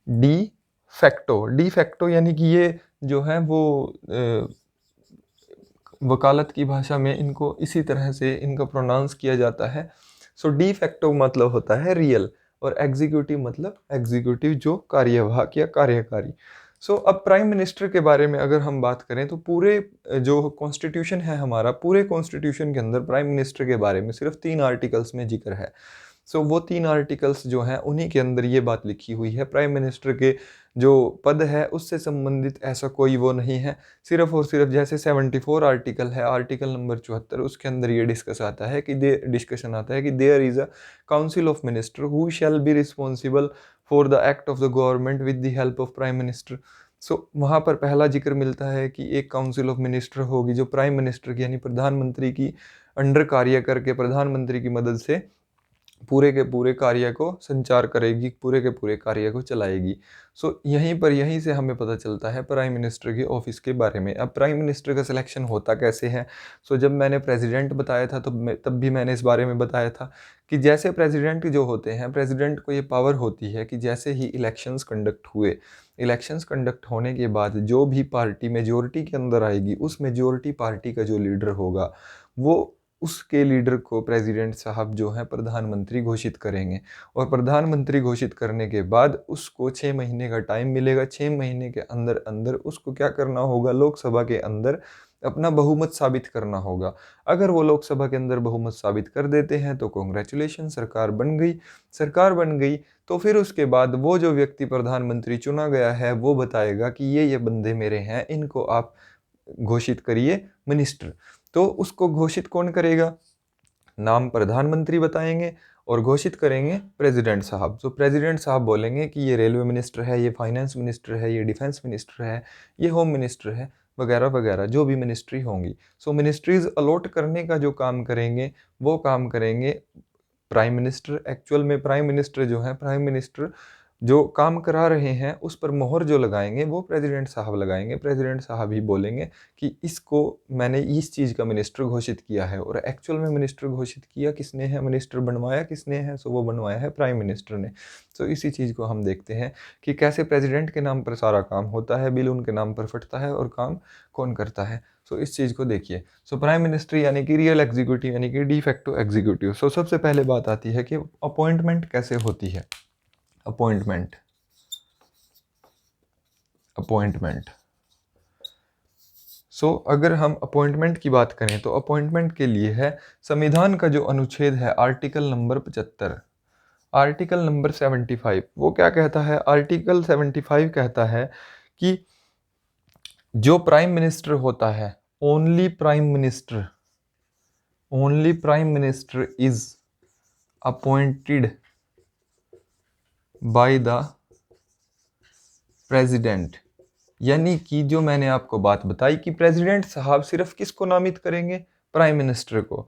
De facto, de facto यानी कि ये जो है वो वकालत की भाषा में इनको इसी तरह से इनका प्रोनाउंस किया जाता है। सो डी फैक्टो मतलब होता है रियल, और एग्जीक्यूटिव मतलब एग्जीक्यूटिव जो कार्यवाहक या कार्यकारी। सो अब प्राइम मिनिस्टर के बारे में अगर हम बात करें तो पूरे जो कॉन्स्टिट्यूशन है हमारा, पूरे कॉन्स्टिट्यूशन के अंदर प्राइम मिनिस्टर के बारे में सिर्फ 3 आर्टिकल्स में जिक्र है। सो वो 3 आर्टिकल्स जो हैं उन्हीं के अंदर ये बात लिखी हुई है, प्राइम मिनिस्टर के जो पद है उससे संबंधित ऐसा कोई वो नहीं है। सिर्फ और सिर्फ जैसे 74 आर्टिकल है, आर्टिकल नंबर 74, उसके अंदर ये डिस्कशन आता है कि there is a council of minister who shall be responsible for the act of the government with the help of prime minister. So वहाँ पर पहला जिक्र मिलता है कि एक काउंसिल ऑफ मिनिस्टर होगी जो प्राइम मिनिस्टर की यानी प्रधानमंत्री की अंडर कार्य करके प्रधानमंत्री की मदद से पूरे के पूरे कार्य को संचार करेगी, पूरे के पूरे कार्य को चलाएगी। यहीं से हमें पता चलता है प्राइम मिनिस्टर के ऑफिस के बारे में। अब प्राइम मिनिस्टर का सिलेक्शन होता कैसे है? जब मैंने प्रेसिडेंट बताया था तब भी मैंने इस बारे में बताया था कि जैसे प्रेसिडेंट जो होते हैं, प्रेसिडेंट को ये पावर होती है कि जैसे ही इलेक्शंस कंडक्ट हुए, इलेक्शंस कंडक्ट होने के बाद जो भी पार्टी मेजोरिटी के अंदर आएगी, उस मेजोरिटी पार्टी का जो लीडर होगा, वो उसके लीडर को प्रेसिडेंट साहब जो हैं प्रधानमंत्री घोषित करेंगे। और प्रधानमंत्री घोषित करने के बाद उसको 6 महीने का टाइम मिलेगा। 6 महीने के अंदर अंदर उसको क्या करना होगा? लोकसभा के अंदर अपना बहुमत साबित करना होगा। अगर वो लोकसभा के अंदर बहुमत साबित कर देते हैं तो कॉन्ग्रेचुलेशन, सरकार बन गई। सरकार बन गई तो फिर उसके बाद वो जो व्यक्ति प्रधानमंत्री चुना गया है वो बताएगा कि ये बंदे मेरे हैं, इनको आप घोषित करिए मिनिस्टर। तो उसको घोषित कौन करेगा? नाम प्रधानमंत्री बताएंगे और घोषित करेंगे प्रेसिडेंट साहब। तो प्रेसिडेंट साहब बोलेंगे कि ये रेलवे मिनिस्टर है, ये फाइनेंस मिनिस्टर है, ये डिफेंस मिनिस्टर है, ये होम मिनिस्टर है, वगैरह वगैरह जो भी मिनिस्ट्री होंगी। मिनिस्ट्रीज अलॉट करने का जो काम करेंगे वो काम करेंगे प्राइम मिनिस्टर। एक्चुअल में प्राइम मिनिस्टर जो है, प्राइम मिनिस्टर जो काम करा रहे हैं उस पर मोहर जो लगाएंगे वो प्रेसिडेंट साहब लगाएंगे। प्रेसिडेंट साहब ही बोलेंगे कि इसको मैंने इस चीज़ का मिनिस्टर घोषित किया है। और एक्चुअल में मिनिस्टर घोषित किया किसने है, मिनिस्टर बनवाया किसने है? वो बनवाया है प्राइम मिनिस्टर ने। इसी चीज़ को हम देखते हैं कि कैसे प्रेसिडेंट के नाम पर सारा काम होता है, बिल उनके नाम पर फटता है और काम कौन करता है। इस चीज़ को देखिए। प्राइम मिनिस्टर यानी कि रियल एग्जीक्यूटिव यानी कि डी फैक्टो एग्जीक्यूटिव। सबसे पहले बात आती है कि अपॉइंटमेंट कैसे होती है। अपॉइंटमेंट अगर हम अपॉइंटमेंट की बात करें तो अपॉइंटमेंट के लिए है संविधान का जो अनुच्छेद है आर्टिकल नंबर 75, आर्टिकल नंबर 75 वो क्या कहता है? आर्टिकल 75 कहता है कि जो प्राइम मिनिस्टर होता है, only prime minister is appointed by the president. यानी कि जो मैंने आपको बात बताई कि प्रेसिडेंट साहब सिर्फ किसको नामित करेंगे? प्राइम मिनिस्टर को।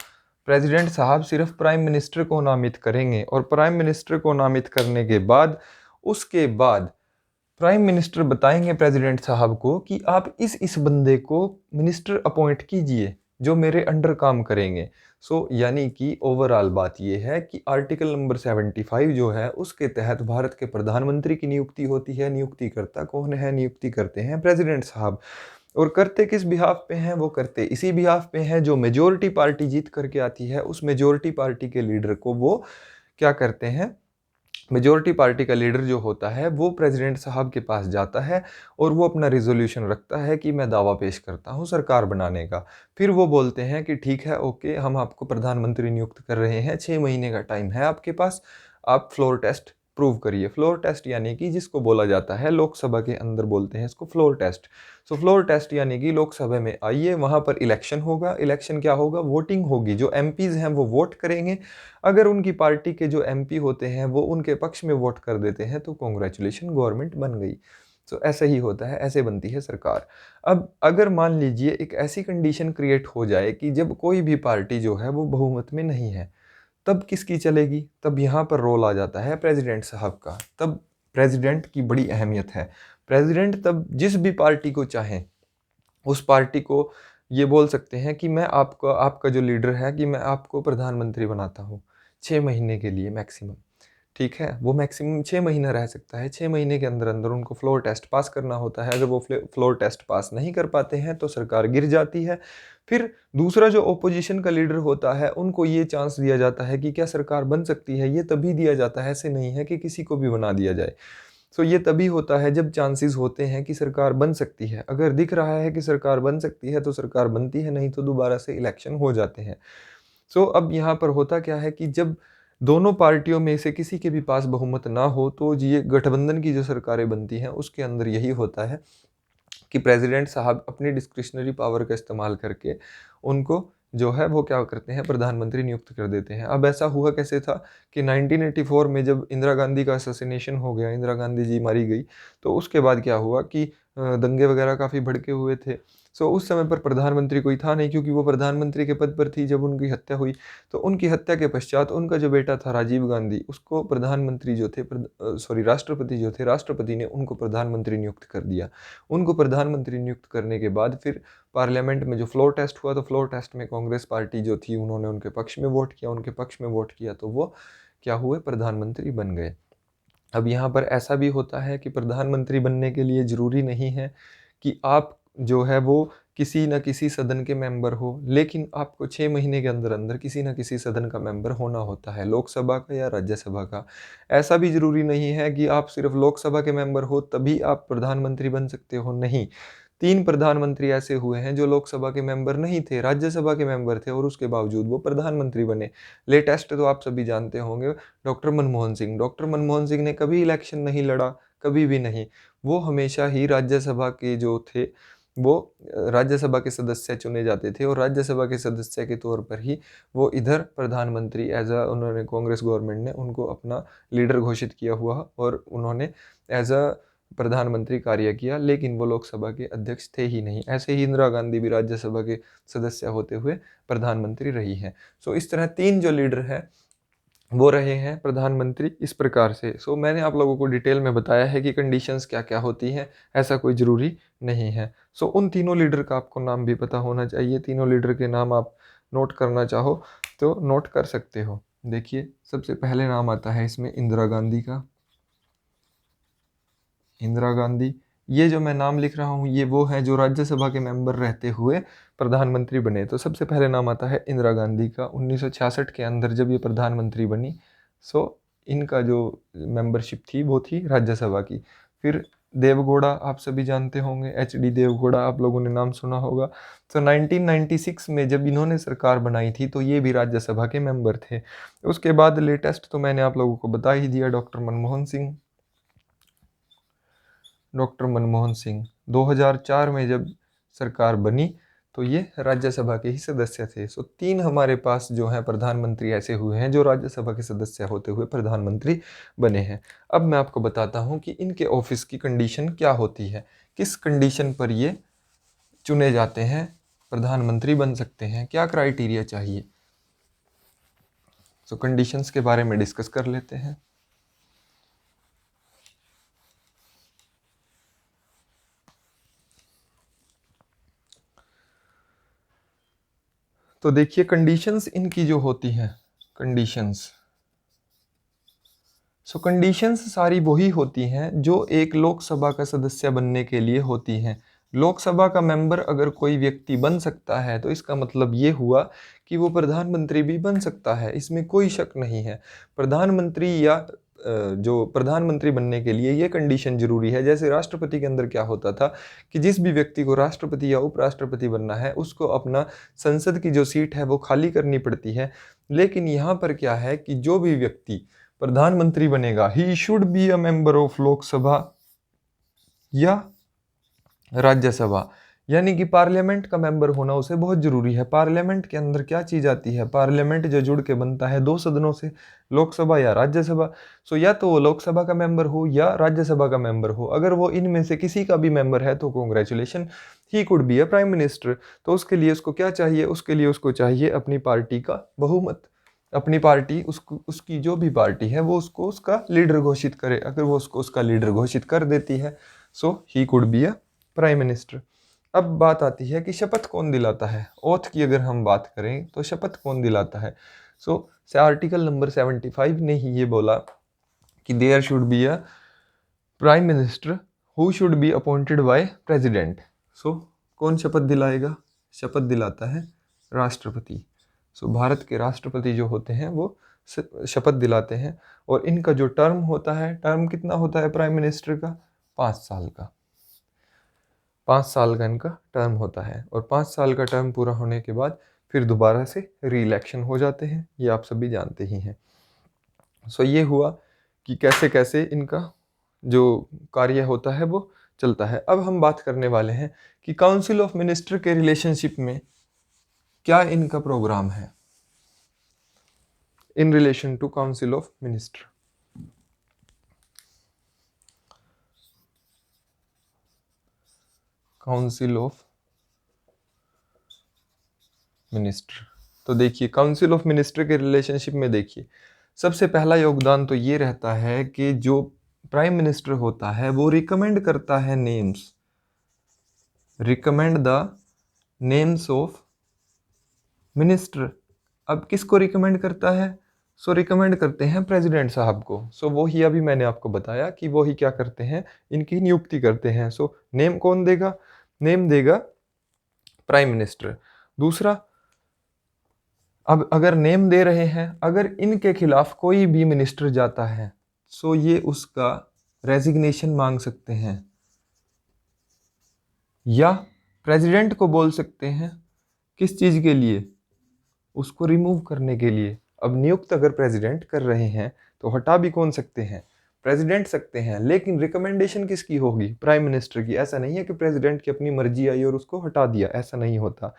प्रेसिडेंट साहब सिर्फ प्राइम मिनिस्टर को नामित करेंगे और प्राइम मिनिस्टर को नामित करने के बाद उसके बाद प्राइम मिनिस्टर बताएंगे प्रेसिडेंट साहब को कि आप इस बंदे को मिनिस्टर अपॉइंट कीजिए जो मेरे अंडर काम करेंगे। यानी कि ओवरऑल बात यह है कि आर्टिकल नंबर 75 जो है उसके तहत भारत के प्रधानमंत्री की नियुक्ति होती है। नियुक्तिकर्ता कौन है? नियुक्ति करते हैं प्रेसिडेंट साहब। और करते किस बिहाफ पे हैं? वो करते इसी बिहाफ पे हैं जो मेजोरिटी पार्टी जीत करके आती है। उस मेजोरिटी पार्टी के लीडर को वो क्या करते हैं? मेजोरिटी पार्टी का लीडर जो होता है वो प्रेसिडेंट साहब के पास जाता है और वो अपना रिजोल्यूशन रखता है कि मैं दावा पेश करता हूँ सरकार बनाने का। फिर वो बोलते हैं कि ठीक है, ओके, हम आपको प्रधानमंत्री नियुक्त कर रहे हैं, 6 महीने का टाइम है आपके पास, आप फ्लोर टेस्ट प्रूव करिए। फ्लोर टेस्ट यानी कि जिसको बोला जाता है लोकसभा के अंदर बोलते हैं इसको फ्लोर टेस्ट। फ्लोर टेस्ट यानी कि लोकसभा में आइए, वहाँ पर इलेक्शन होगा। इलेक्शन क्या होगा? वोटिंग होगी। जो एमपीज हैं वो वोट करेंगे। अगर उनकी पार्टी के जो एमपी होते हैं वो उनके पक्ष में वोट कर देते हैं तो कॉन्ग्रेचुलेशन, गवर्नमेंट बन गई। ऐसे ही होता है, ऐसे बनती है सरकार। अब अगर मान लीजिए एक ऐसी कंडीशन क्रिएट हो जाए कि जब कोई भी पार्टी जो है वो बहुमत में नहीं है, तब किसकी चलेगी? तब यहाँ पर रोल आ जाता है प्रेसिडेंट साहब का। तब प्रेसिडेंट की बड़ी अहमियत है। प्रेसिडेंट तब जिस भी पार्टी को चाहें उस पार्टी को ये बोल सकते हैं कि मैं आपको, आपका जो लीडर है, कि मैं आपको प्रधानमंत्री बनाता हूँ 6 महीने के लिए मैक्सिमम। ठीक है, वो मैक्सिमम 6 महीना रह सकता है। 6 महीने के अंदर अंदर उनको फ्लोर टेस्ट पास करना होता है। अगर वो फ्लोर टेस्ट पास नहीं कर पाते हैं तो सरकार गिर जाती है। फिर दूसरा जो ओपोजिशन का लीडर होता है उनको ये चांस दिया जाता है कि क्या सरकार बन सकती है। ये तभी दिया जाता है, ऐसे नहीं है कि किसी को भी बना दिया जाए। ये तभी होता है जब चांसेस होते हैं कि सरकार बन सकती है। अगर दिख रहा है कि सरकार बन सकती है तो सरकार बनती है, नहीं तो दोबारा से इलेक्शन हो जाते हैं। अब यहाँ पर होता क्या है कि जब दोनों पार्टियों में से किसी के भी पास बहुमत ना हो तो ये गठबंधन की जो सरकारें बनती हैं उसके अंदर यही होता है कि प्रेसिडेंट साहब अपनी डिस्क्रिशनरी पावर का इस्तेमाल करके उनको जो है वो क्या करते हैं? प्रधानमंत्री नियुक्त कर देते हैं। अब ऐसा हुआ कैसे था कि 1984 में जब इंदिरा गांधी का असैसिनेशन हो गया, इंदिरा गांधी जी मारी गई, तो उसके बाद क्या हुआ कि दंगे वगैरह काफ़ी भड़के हुए थे। सो उस समय पर प्रधानमंत्री कोई था नहीं, क्योंकि वो प्रधानमंत्री के पद पर थी जब उनकी हत्या हुई। तो उनकी हत्या के पश्चात उनका जो बेटा था राजीव गांधी, उसको प्रधानमंत्री जो थे, राष्ट्रपति जो थे, राष्ट्रपति ने उनको प्रधानमंत्री नियुक्त कर दिया। उनको प्रधानमंत्री नियुक्त करने के बाद फिर पार्लियामेंट में जो फ्लोर टेस्ट हुआ, तो फ्लोर टेस्ट में कांग्रेस पार्टी जो थी उन्होंने उनके पक्ष में वोट किया, उनके पक्ष में वोट किया, तो वो क्या हुए, प्रधानमंत्री बन गए। अब यहाँ पर ऐसा भी होता है कि प्रधानमंत्री बनने के लिए ज़रूरी नहीं है कि आप जो है वो किसी न किसी सदन के मेंबर हो, लेकिन आपको 6 महीने के अंदर अंदर किसी न किसी सदन का मेंबर होना होता है, लोकसभा का या राज्यसभा का। ऐसा भी ज़रूरी नहीं है कि आप सिर्फ लोकसभा के मेंबर हो तभी आप प्रधानमंत्री बन सकते हो, नहीं। 3 प्रधानमंत्री ऐसे हुए हैं जो लोकसभा के मेंबर नहीं थे, राज्यसभा के मेंबर थे, और उसके बावजूद वो प्रधानमंत्री बने। लेटेस्ट तो आप सभी जानते होंगे, डॉक्टर मनमोहन सिंह। डॉक्टर मनमोहन सिंह ने कभी इलेक्शन नहीं लड़ा, कभी भी नहीं। वो हमेशा ही राज्यसभा के जो थे, वो राज्यसभा के सदस्य चुने जाते थे, और राज्यसभा के सदस्य के तौर पर ही वो इधर प्रधानमंत्री उन्होंने, कांग्रेस गवर्नमेंट ने उनको अपना लीडर घोषित किया हुआ, और उन्होंने एज अ प्रधानमंत्री कार्य किया, लेकिन वो लोकसभा के अध्यक्ष थे ही नहीं। ऐसे ही इंदिरा गांधी भी राज्यसभा के सदस्य होते हुए प्रधानमंत्री रही हैं। सो इस तरह 3 जो लीडर हैं वो रहे हैं प्रधानमंत्री इस प्रकार से। सो मैंने आप लोगों को डिटेल में बताया है कि कंडीशंस क्या क्या होती हैं, ऐसा कोई ज़रूरी नहीं है। सो उन तीनों लीडर का आपको नाम भी पता होना चाहिए। तीनों लीडर के नाम आप नोट करना चाहो तो नोट कर सकते हो। देखिए, सबसे पहले नाम आता है इसमें इंदिरा गांधी का। इंदिरा गांधी, ये जो मैं नाम लिख रहा हूँ ये वो है जो राज्यसभा के मेंबर रहते हुए प्रधानमंत्री बने। तो सबसे पहले नाम आता है इंदिरा गांधी का। 1966 के अंदर जब ये प्रधानमंत्री बनी, सो इनका जो मेंबरशिप थी वो थी राज्यसभा की। फिर देवगौड़ा, आप सभी जानते होंगे, HD देवगौड़ा, आप लोगों ने नाम सुना होगा। तो 1996 में जब इन्होंने सरकार बनाई थी तो ये भी राज्यसभा के मेंबर थे। उसके बाद लेटेस्ट तो मैंने आप लोगों को बता ही दिया, डॉक्टर मनमोहन सिंह। डॉक्टर मनमोहन सिंह 2004 में जब सरकार बनी तो ये राज्यसभा के ही सदस्य थे। सो 3 हमारे पास जो हैं प्रधानमंत्री ऐसे हुए हैं जो राज्यसभा के सदस्य होते हुए प्रधानमंत्री बने हैं। अब मैं आपको बताता हूँ कि इनके ऑफिस की कंडीशन क्या होती है, किस कंडीशन पर ये चुने जाते हैं, प्रधानमंत्री बन सकते हैं, क्या क्राइटेरिया चाहिए। सो कंडीशंस के बारे में डिस्कस कर लेते हैं। तो देखिए, कंडीशंस इनकी जो होती हैं, कंडीशंस सारी वही होती हैं जो एक लोकसभा का सदस्य बनने के लिए होती हैं। लोकसभा का मेंबर अगर कोई व्यक्ति बन सकता है तो इसका मतलब ये हुआ कि वो प्रधानमंत्री भी बन सकता है, इसमें कोई शक नहीं है। प्रधानमंत्री या जो प्रधानमंत्री बनने के लिए ये कंडीशन जरूरी है। जैसे राष्ट्रपति के अंदर क्या होता था कि जिस भी व्यक्ति को राष्ट्रपति या उपराष्ट्रपति बनना है उसको अपना संसद की जो सीट है वो खाली करनी पड़ती है। लेकिन यहाँ पर क्या है कि जो भी व्यक्ति प्रधानमंत्री बनेगा, he should be a member of Lok Sabha या राज्यसभा, यानी कि पार्लियामेंट का मेंबर होना उसे बहुत जरूरी है। पार्लियामेंट के अंदर क्या चीज आती है, पार्लियामेंट जो जुड़ के बनता है 2 सदनों से, लोकसभा या राज्यसभा। सो या तो वो लोकसभा का मेंबर हो या राज्यसभा का मेंबर हो। अगर वो इनमें से किसी का भी मेंबर है तो congratulation, he could be a prime minister. तो उसके लिए उसको क्या चाहिए, उसके लिए उसको चाहिए अपनी पार्टी का बहुमत। अपनी पार्टी, उसको, उसकी जो भी पार्टी है वो उसको उसका लीडर घोषित करे। अगर वो उसको उसका लीडर घोषित कर देती है so he could be a prime minister. अब बात आती है कि शपथ कौन दिलाता है। ओथ की अगर हम बात करें तो शपथ कौन दिलाता है। सो आर्टिकल नंबर 75 ने ही ये बोला कि there should be a prime minister who should be appointed by president. So कौन शपथ दिलाएगा, शपथ दिलाता है राष्ट्रपति। सो भारत के राष्ट्रपति जो होते हैं वो शपथ दिलाते हैं। और इनका जो टर्म होता है, टर्म कितना होता है प्राइम मिनिस्टर का, 5 साल का। 5 साल का इनका टर्म होता है, और 5 साल का टर्म पूरा होने के बाद फिर दोबारा से री इलेक्शन हो जाते हैं, ये आप सभी जानते ही हैं। सो ये हुआ कि कैसे कैसे इनका जो कार्य होता है वो चलता है। अब हम बात करने वाले हैं कि काउंसिल ऑफ मिनिस्टर के रिलेशनशिप में क्या इनका प्रोग्राम है in relation to council of minister. Council of minister. तो देखिए काउंसिल ऑफ मिनिस्टर के रिलेशनशिप में देखिए सबसे पहला योगदान तो ये रहता है कि जो प्राइम मिनिस्टर होता है वो रिकमेंड करता है names, recommend the names of minister. अब किसको रिकमेंड करता है? सो रिकमेंड करते हैं प्रेसिडेंट साहब को। सो वो ही अभी मैंने आपको बताया कि वो ही क्या करते हैं, इनकी नियुक्ति करते हैं। सो नेम कौन देगा? नेम देगा प्राइम मिनिस्टर। दूसरा, अब अगर नेम दे रहे हैं, अगर इनके खिलाफ कोई भी मिनिस्टर जाता है सो ये उसका रेजिग्नेशन मांग सकते हैं या प्रेसिडेंट को बोल सकते हैं। किस चीज़ के लिए? उसको रिमूव करने के लिए। अब नियुक्त अगर प्रेसिडेंट कर रहे हैं तो हटा भी कौन सकते हैं? प्रेसिडेंट सकते हैं, लेकिन रिकमेंडेशन किसकी होगी? प्राइम मिनिस्टर की। ऐसा नहीं है कि प्रेसिडेंट की अपनी मर्जी आई और उसको हटा दिया, ऐसा नहीं होता।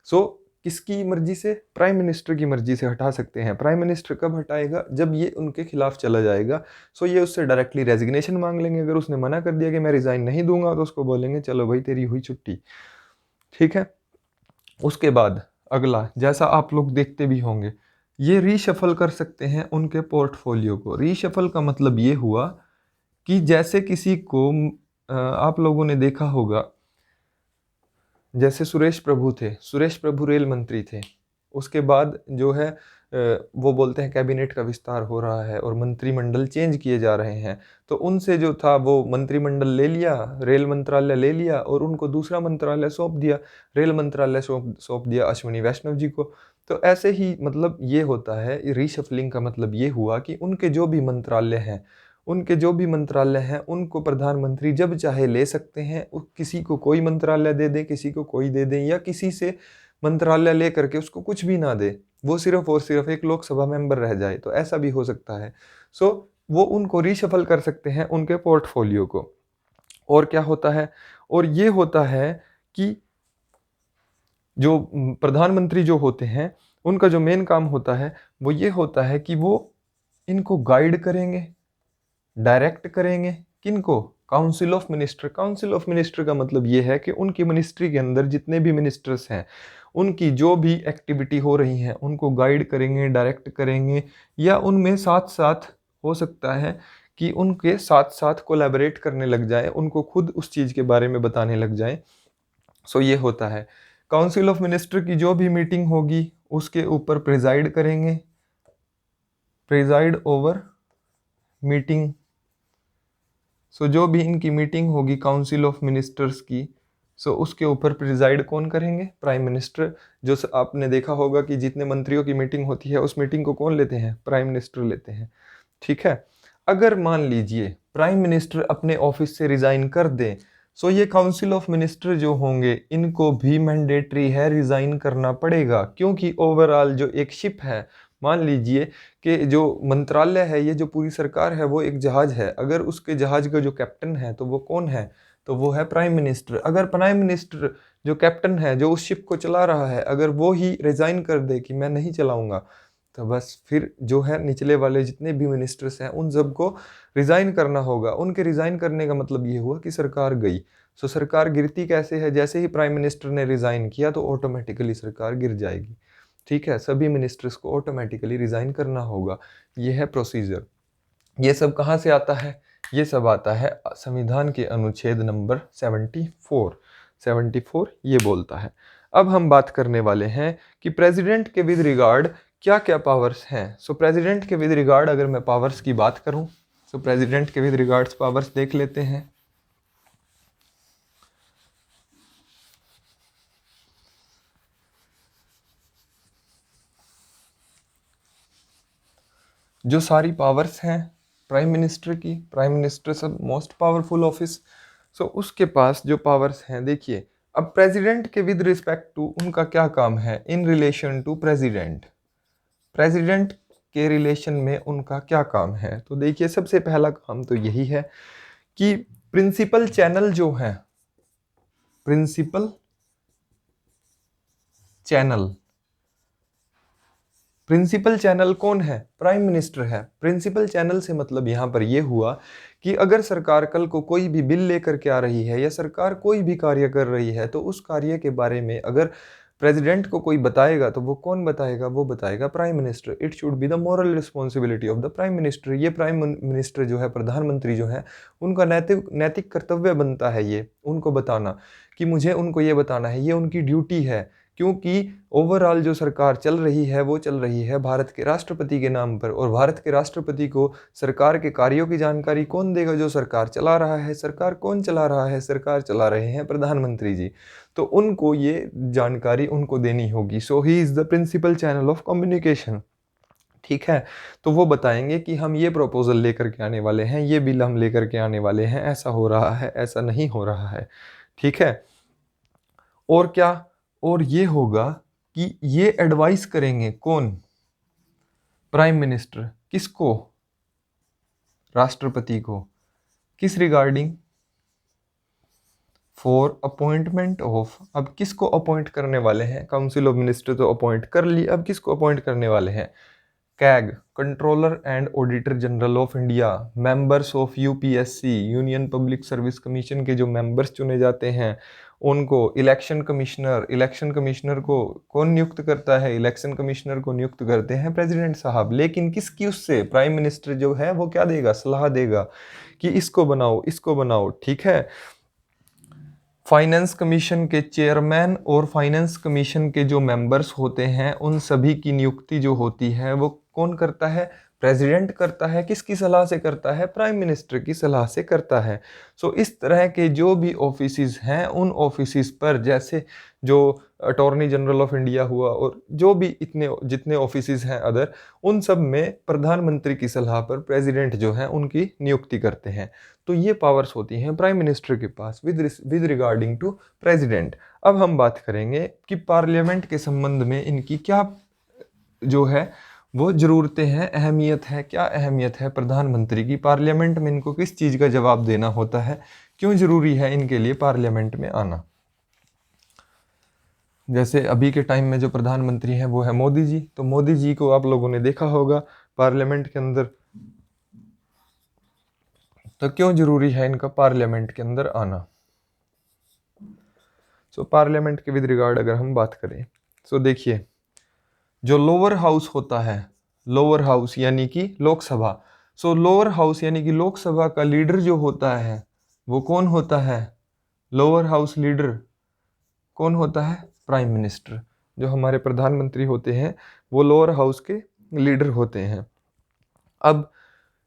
सो किसकी मर्जी से? प्राइम मिनिस्टर की मर्जी से हटा सकते हैं। प्राइम मिनिस्टर कब हटाएगा? जब ये उनके खिलाफ चला जाएगा। सो ये उससे डायरेक्टली रेजिग्नेशन मांग लेंगे। अगर उसने मना कर दिया कि मैं रिजाइन नहीं दूंगा तो उसको बोलेंगे चलो भाई तेरी हुई छुट्टी। ठीक है। उसके बाद अगला, जैसा आप लोग देखते भी होंगे, ये रीशफल कर सकते हैं उनके पोर्टफोलियो को। रीशफल का मतलब ये हुआ कि जैसे किसी को आप लोगों ने देखा होगा, जैसे सुरेश प्रभु थे, सुरेश प्रभु रेल मंत्री थे। उसके बाद जो है वो बोलते हैं कैबिनेट का विस्तार हो रहा है और मंत्रिमंडल चेंज किए जा रहे हैं। तो उनसे जो था वो मंत्रिमंडल ले लिया, रेल मंत्रालय ले लिया और उनको दूसरा मंत्रालय सौंप दिया। रेल मंत्रालय सौंप दिया अश्विनी वैष्णव जी को। तो ऐसे ही मतलब ये होता है, रीशफलिंग का मतलब ये हुआ कि उनके जो भी मंत्रालय हैं, उनको प्रधानमंत्री जब चाहे ले सकते हैं। किसी को कोई मंत्रालय दे दें, किसी को कोई दे दें, या किसी से मंत्रालय ले करके उसको कुछ भी ना दे, वो सिर्फ और सिर्फ एक लोकसभा मेंबर रह जाए, तो ऐसा भी हो सकता है। सो वो उनको रीशफल कर सकते हैं उनके पोर्टफोलियो को। और क्या होता है? और ये होता है कि जो प्रधानमंत्री जो होते हैं उनका जो मेन काम होता है वो ये होता है कि वो इनको गाइड करेंगे, डायरेक्ट करेंगे। किनको? Council of minister. Council of minister का मतलब ये है कि उनकी मिनिस्ट्री के अंदर जितने भी मिनिस्टर्स हैं उनकी जो भी एक्टिविटी हो रही हैं उनको गाइड करेंगे, डायरेक्ट करेंगे, या उनमें साथ साथ हो सकता है कि उनके साथ साथ कोलैबोरेट करने लग जाए, उनको खुद उस चीज़ के बारे में बताने लग जाए। सो ये होता है। काउंसिल ऑफ मिनिस्टर की जो भी मीटिंग होगी उसके ऊपर प्रिजाइड करेंगे, प्रिजाइड ओवर मीटिंग। सो जो भी इनकी मीटिंग होगी काउंसिल ऑफ मिनिस्टर्स की, सो उसके ऊपर प्रिजाइड कौन करेंगे? Prime minister. जो आपने देखा होगा कि जितने मंत्रियों की मीटिंग होती है उस मीटिंग को कौन लेते हैं? प्राइम मिनिस्टर लेते हैं। ठीक है। अगर मान लीजिए प्राइम मिनिस्टर अपने ऑफिस से रिजाइन कर दें, सो ये काउंसिल ऑफ मिनिस्टर जो होंगे इनको भी मैंडेटरी है रिजाइन करना पड़ेगा, क्योंकि ओवरऑल जो एक शिप है, मान लीजिए कि जो मंत्रालय है, ये जो पूरी सरकार है वो एक जहाज है। अगर उसके जहाज का जो कैप्टन है तो वो कौन है? तो वो है प्राइम मिनिस्टर। अगर प्राइम मिनिस्टर जो कैप्टन है, जो उस शिप को चला रहा है, अगर वो ही रिजाइन कर दे कि मैं नहीं चलाऊंगा, तो बस फिर जो है निचले वाले जितने भी मिनिस्टर्स हैं उन सबको रिजाइन करना होगा। उनके रिजाइन करने का मतलब ये हुआ कि सरकार गई। सो सरकार गिरती कैसे है? जैसे ही प्राइम मिनिस्टर ने रिजाइन किया तो ऑटोमेटिकली सरकार गिर जाएगी। ठीक है। सभी मिनिस्टर्स को ऑटोमेटिकली रिजाइन करना होगा। ये है प्रोसीजर। ये सब कहाँ से आता है? ये सब आता है संविधान के अनुच्छेद नंबर 74 ये बोलता है। अब हम बात करने वाले हैं कि प्रेसिडेंट के विद रिगार्ड क्या क्या पावर्स हैं। सो प्रेसिडेंट के विद रिगार्ड अगर मैं पावर्स की बात करूं, सो प्रेसिडेंट के विद रिगार्ड्स पावर्स देख लेते हैं। जो सारी पावर्स हैं प्राइम मिनिस्टर की, प्राइम मिनिस्टर सब मोस्ट पावरफुल ऑफिस, सो उसके पास जो पावर्स हैं, देखिए अब प्रेसिडेंट के विद रिस्पेक्ट टू उनका क्या काम है? In relation to president, president के रिलेशन में उनका क्या काम है? तो देखिए सबसे पहला काम तो यही है कि प्रिंसिपल चैनल जो है, प्रिंसिपल चैनल, प्रिंसिपल चैनल कौन है? प्राइम मिनिस्टर है। प्रिंसिपल चैनल से मतलब यहाँ पर यह हुआ कि अगर सरकार कल को कोई भी बिल लेकर के आ रही है या सरकार कोई भी कार्य कर रही है तो उस कार्य के बारे में अगर प्रेसिडेंट को कोई बताएगा तो वो कौन बताएगा, वो बताएगा prime minister. It should be the moral responsibility of the prime minister. ये प्राइम मिनिस्टर जो है, प्रधानमंत्री जो है, उनका नैतिक कर्तव्य बनता है ये उनको बताना, कि मुझे उनको ये बताना है, ये उनकी ड्यूटी है। क्योंकि ओवरऑल जो सरकार चल रही है वो चल रही है भारत के राष्ट्रपति के नाम पर, और भारत के राष्ट्रपति को सरकार के कार्यों की जानकारी कौन देगा, जो सरकार चला रहा है। सरकार कौन चला रहा है, सरकार चला रहे हैं प्रधानमंत्री जी, तो उनको ये जानकारी उनको देनी होगी। So he is the principal channel of communication. ठीक है, तो वो बताएंगे कि हम ये प्रपोजल लेकर के आने वाले हैं, ये बिल हम लेकर के आने वाले हैं, ऐसा हो रहा है, ऐसा नहीं हो रहा है। ठीक है, और क्या, और ये होगा कि ये एडवाइस करेंगे कौन, प्राइम मिनिस्टर, किसको, राष्ट्रपति को, किस रिगार्डिंग, फॉर अपॉइंटमेंट ऑफ। अब किसको अपॉइंट करने वाले हैं, काउंसिल ऑफ मिनिस्टर तो अपॉइंट कर ली, अब किसको अपॉइंट करने वाले हैं, CAG, controller and auditor general of India, members of UPSC, union public service commission के जो मेंबर्स चुने जाते हैं उनको, इलेक्शन कमिश्नर, इलेक्शन कमिश्नर को कौन नियुक्त करता है, इलेक्शन कमिश्नर को नियुक्त करते हैं प्रेसिडेंट साहब। लेकिन किसकी, उससे प्राइम मिनिस्टर जो है वो क्या देगा, सलाह देगा कि इसको बनाओ, इसको बनाओ। ठीक है, फाइनेंस कमीशन के चेयरमैन और फाइनेंस कमीशन के जो मेंबर्स होते हैं उन सभी की नियुक्ति जो होती है वो कौन करता है, प्रेसिडेंट करता है। किसकी सलाह से करता है, प्राइम मिनिस्टर की सलाह से करता है। सो इस तरह के जो भी ऑफिसेस हैं उन ऑफिसेस पर, जैसे जो अटॉर्नी जनरल ऑफ इंडिया हुआ और जो भी इतने जितने ऑफिसेस हैं अदर, उन सब में प्रधानमंत्री की सलाह पर प्रेसिडेंट जो है उनकी नियुक्ति करते हैं। तो ये पावर्स होती हैं प्राइम मिनिस्टर के पास विद रिगार्डिंग टू प्रेसिडेंट। अब हम बात करेंगे कि पार्लियामेंट के संबंध में इनकी क्या जो है वो ज़रूरतें हैं, अहमियत है, क्या अहमियत है प्रधानमंत्री की, पार्लियामेंट में इनको किस चीज़ का जवाब देना होता है, क्यों ज़रूरी है इनके लिए पार्लियामेंट में आना। जैसे अभी के टाइम में जो प्रधानमंत्री हैं वो है मोदी जी, तो मोदी जी को आप लोगों ने देखा होगा पार्लियामेंट के अंदर, तो क्यों ज़रूरी है इनका पार्लियामेंट के अंदर आना। सो पार्लियामेंट के विद रिगार्ड अगर हम बात करें, सो देखिए जो लोअर हाउस होता है, लोअर हाउस यानी कि लोकसभा, सो लोअर हाउस यानी कि लोकसभा का लीडर जो होता है वो कौन होता है, लोअर हाउस लीडर कौन होता है, प्राइम मिनिस्टर। जो हमारे प्रधानमंत्री होते हैं वो लोअर हाउस के लीडर होते हैं। अब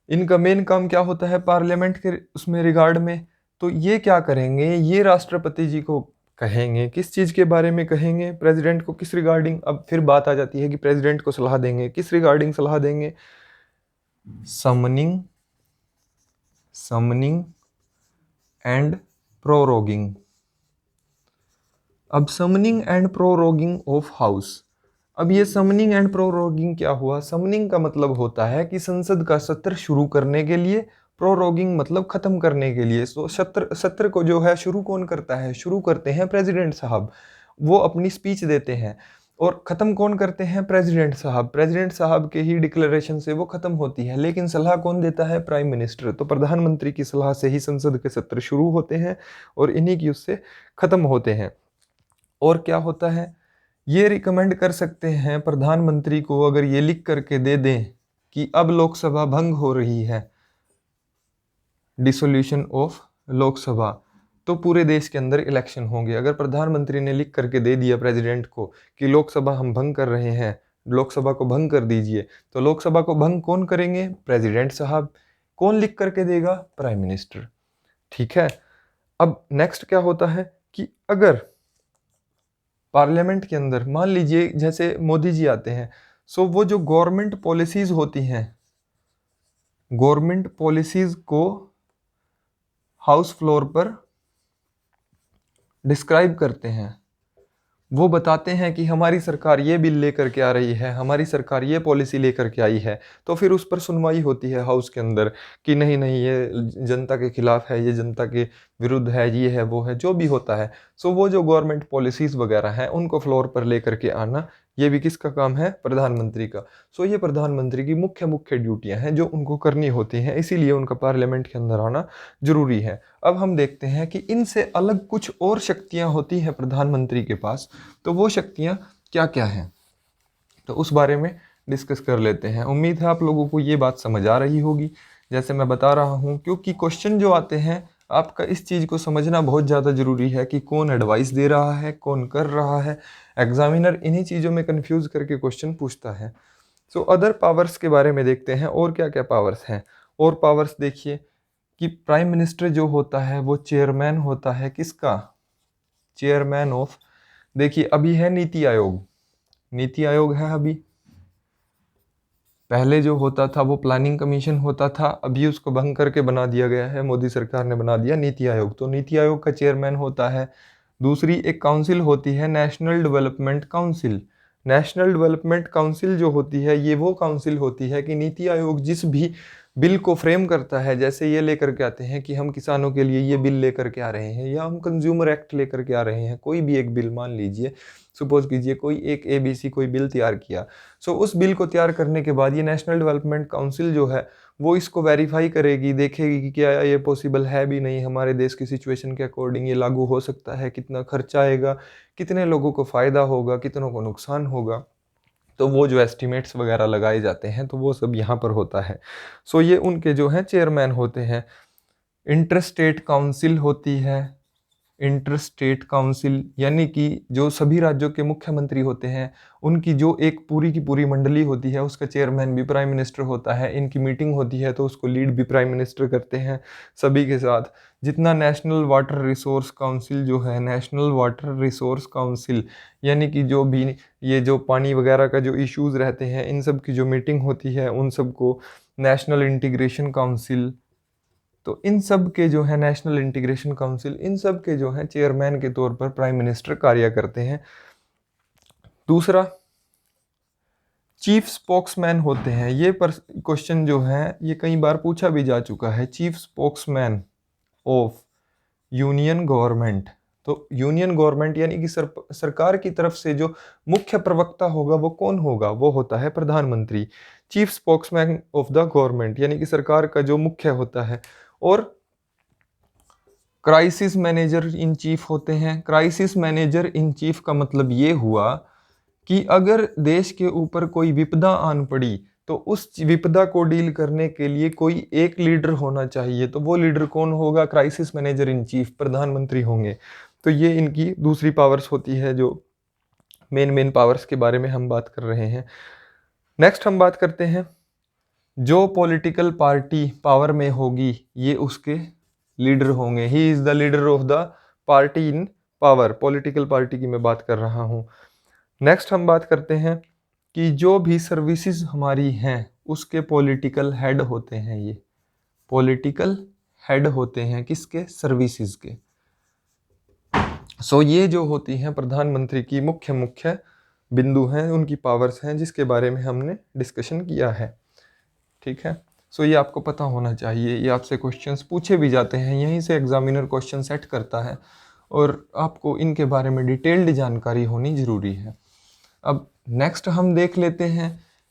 इनका मेन काम क्या होता है पार्लियामेंट के उसमें रिगार्ड में, तो ये क्या करेंगे, ये राष्ट्रपति जी को कहेंगे, किस चीज़ के बारे में कहेंगे, प्रेसिडेंट को किस रिगार्डिंग। अब फिर बात आ जाती है कि प्रेसिडेंट को सलाह देंगे, किस रिगार्डिंग सलाह देंगे, समनिंग एंड प्रोरोगिंग। अब summoning and proroguing of house, अब ये समनिंग एंड प्रोरोगिंग क्या हुआ, समनिंग का मतलब होता है कि संसद का सत्र शुरू करने के लिए, प्रोरोगिंग मतलब खत्म करने के लिए। तो सत्र को जो है शुरू कौन करता है, शुरू करते हैं प्रेसिडेंट साहब, वो अपनी स्पीच देते हैं, और ख़त्म कौन करते हैं, प्रेसिडेंट साहब। प्रेसिडेंट साहब के ही डिक्लेरेशन से वो ख़त्म होती है, लेकिन सलाह कौन देता है, प्राइम मिनिस्टर। तो प्रधानमंत्री की सलाह से ही संसद के सत्र शुरू होते हैं और इन्हीं की उससे ख़त्म होते हैं। और क्या होता है, ये रिकमेंड कर सकते हैं प्रधानमंत्री को, अगर ये लिख करके दे दें कि अब लोकसभा भंग हो रही है, डिसोल्यूशन ऑफ लोकसभा, तो पूरे देश के अंदर इलेक्शन होंगे। अगर प्रधानमंत्री ने लिख करके दे दिया प्रेसिडेंट को कि लोकसभा हम भंग कर रहे हैं, लोकसभा को भंग कर दीजिए, तो लोकसभा को भंग कौन करेंगे, प्रेसिडेंट साहब। कौन लिख करके देगा, प्राइम मिनिस्टर। ठीक है, अब नेक्स्ट क्या होता है कि अगर पार्लियामेंट के अंदर मान लीजिए जैसे मोदी जी आते हैं, सो वो जो गवर्नमेंट पॉलिसीज होती हैं, गवर्नमेंट पॉलिसीज को हाउस फ्लोर पर डिस्क्राइब करते हैं, वो बताते हैं कि हमारी सरकार ये बिल लेकर के आ रही है, हमारी सरकार ये पॉलिसी लेकर के आई है, तो फिर उस पर सुनवाई होती है हाउस के अंदर कि नहीं नहीं ये जनता के खिलाफ है, ये जनता के विरुद्ध है, ये है वो है, जो भी होता है। सो वो जो गवर्नमेंट पॉलिसीज़ वगैरह हैं उनको फ्लोर पर लेकर के आना, ये भी किसका काम है? प्रधानमंत्री का। सो ये प्रधानमंत्री की मुख्य मुख्य ड्यूटियां हैं जो उनको करनी होती हैं, इसीलिए उनका पार्लियामेंट के अंदर आना जरूरी है। अब हम देखते हैं कि इनसे अलग कुछ और शक्तियां होती हैं प्रधानमंत्री के पास, तो वो शक्तियां क्या क्या हैं, तो उस बारे में डिस्कस कर लेते हैं। उम्मीद है आप लोगों को ये बात समझ आ रही होगी जैसे मैं बता रहा हूँ, क्योंकि क्वेश्चन जो आते हैं आपका इस चीज़ को समझना बहुत ज़्यादा ज़रूरी है कि कौन एडवाइस दे रहा है, कौन कर रहा है। एग्जामिनर इन्हीं चीज़ों में कंफ्यूज करके क्वेश्चन पूछता है। सो अदर पावर्स के बारे में देखते हैं और क्या क्या पावर्स हैं। और पावर्स देखिए कि प्राइम मिनिस्टर जो होता है वो चेयरमैन होता है किसका? चेयरमैन ऑफ, देखिए अभी है नीति आयोग, नीति आयोग है अभी, पहले जो होता था वो प्लानिंग कमीशन होता था, अभी उसको भंग करके बना दिया गया है, मोदी सरकार ने बना दिया नीति आयोग। तो नीति आयोग का चेयरमैन होता है। दूसरी एक काउंसिल होती है national development council. National development council जो होती है ये वो काउंसिल होती है कि नीति आयोग जिस भी बिल को फ्रेम करता है, जैसे ये लेकर के आते हैं कि हम किसानों के लिए ये बिल लेकर के आ रहे हैं, या हम कंज्यूमर एक्ट लेकर के आ रहे हैं, कोई भी एक बिल मान लीजिए, सपोज कीजिए कोई एक ABC कोई बिल तैयार किया। सो उस बिल को तैयार करने के बाद ये नेशनल डेवलपमेंट काउंसिल जो है वो इसको वेरीफाई करेगी, देखेगी कि क्या ये पॉसिबल है भी नहीं, हमारे देश की सिचुएशन के अकॉर्डिंग ये लागू हो सकता है, कितना खर्चा आएगा, कितने लोगों को फ़ायदा होगा, कितनों को नुकसान होगा। तो वो जो एस्टिमेट्स वगैरह लगाए जाते हैं तो वो सब यहाँ पर होता है। सो ये उनके जो हैं चेयरमैन होते हैं। इंटर स्टेट काउंसिल होती है, इंटर स्टेट काउंसिल यानी कि जो सभी राज्यों के मुख्यमंत्री होते हैं उनकी जो एक पूरी की पूरी मंडली होती है उसका चेयरमैन भी प्राइम मिनिस्टर होता है। इनकी मीटिंग होती है तो उसको लीड भी प्राइम मिनिस्टर करते हैं सभी के साथ। जितना नेशनल वाटर रिसोर्स काउंसिल जो है, नेशनल वाटर रिसोर्स काउंसिल यानी कि जो भी ये जो पानी वगैरह का जो इश्यूज रहते हैं इन सब की जो मीटिंग होती है उन सबको नेशनल इंटीग्रेशन काउंसिल। तो इन सब के जो है नेशनल इंटीग्रेशन काउंसिल, इन सब के जो है चेयरमैन के तौर पर प्राइम मिनिस्टर कार्य करते हैं। दूसरा चीफ स्पोक्समैन होते हैं। ये पर क्वेश्चन जो है ये कई बार पूछा भी जा चुका है। Chief spokesman of union government, तो यूनियन गवर्नमेंट यानी कि सरकार की तरफ से जो मुख्य प्रवक्ता होगा वो कौन होगा? वो होता है प्रधानमंत्री। Chief spokesman of the government यानी कि सरकार का जो मुख्य होता है। और क्राइसिस मैनेजर इन चीफ होते हैं। क्राइसिस मैनेजर इन चीफ का मतलब ये हुआ कि अगर देश के ऊपर कोई विपदा आन पड़ी तो उस विपदा को डील करने के लिए कोई एक लीडर होना चाहिए। तो वो लीडर कौन होगा? क्राइसिस मैनेजर इन चीफ, प्रधानमंत्री होंगे। तो ये इनकी दूसरी पावर्स होती है, जो मेन पावर्स के बारे में हम बात कर रहे हैं। नेक्स्ट हम बात करते हैं जो पॉलिटिकल पार्टी पावर में होगी ये उसके लीडर होंगे। He is the leader of the party in power. Political party की मैं बात कर रहा हूँ। नेक्स्ट हम बात करते हैं कि जो भी सर्विसेज हमारी हैं उसके पॉलिटिकल हेड होते हैं। ये पॉलिटिकल हेड होते हैं किसके? सर्विसेज के। सो ये जो होती हैं प्रधानमंत्री की मुख्य मुख्य बिंदु हैं, उनकी पावर्स हैं जिसके बारे में हमने डिस्कशन किया है। ठीक है, सो ये आपको पता होना चाहिए। ये आपसे क्वेश्चंस पूछे भी जाते हैं, यहीं से एग्जामिनर क्वेश्चन सेट करता है और आपको इनके बारे में डिटेल्ड जानकारी होनी ज़रूरी है। अब नेक्स्ट हम देख लेते हैं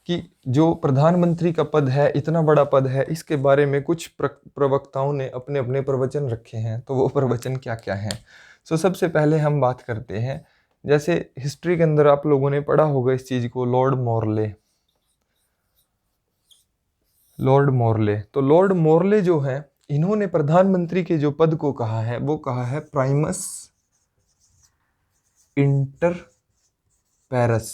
कि जो प्रधानमंत्री का पद है, इतना बड़ा पद है, इसके बारे में कुछ प्रवक्ताओं ने अपने अपने प्रवचन रखे हैं। तो वो प्रवचन क्या क्या हैं? सो सबसे पहले हम बात करते हैं, जैसे हिस्ट्री के अंदर आप लोगों ने पढ़ा होगा इस चीज़ को, लॉर्ड मॉरले। लॉर्ड मॉरले, तो लॉर्ड मॉरले जो है इन्होंने प्रधानमंत्री के जो पद को कहा है वो कहा है प्राइमस इंटर पैरस।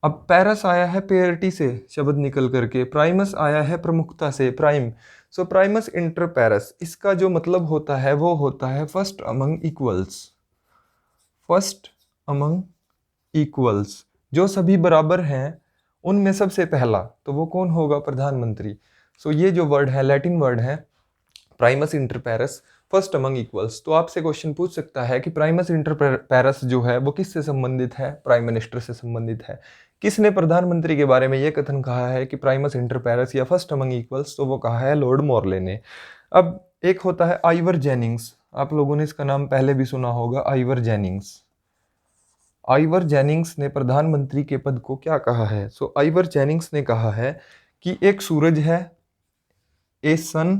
अब पैरस आया है पेयरिटी से शब्द निकल करके, प्राइमस आया है प्रमुखता से, प्राइम। सो प्राइमस इंटर पैरस, इसका जो मतलब होता है वो होता है first among equals. First among equals, जो सभी बराबर हैं उनमें सबसे पहला, तो वो कौन होगा? प्रधानमंत्री। सो ये जो वर्ड है लैटिन वर्ड है primus inter pares, first among equals. तो आपसे क्वेश्चन पूछ सकता है कि प्राइमस इंटर पैरस जो है वो किससे संबंधित है? प्राइम मिनिस्टर से संबंधित है। किसने प्रधानमंत्री के बारे में ये कथन कहा है कि प्राइमस इंटर पैरस या फर्स्ट अमंग इक्वल्स? तो वो कहा है लॉर्ड मॉरले ने। अब एक होता है आइवर जेनिंग्स, आप लोगों ने इसका नाम पहले भी सुना होगा, आइवर जेनिंग्स। आइवर जेनिंग्स ने प्रधानमंत्री के पद को क्या कहा है? सो आइवर जेनिंग्स ने कहा है कि एक सूरज है, a sun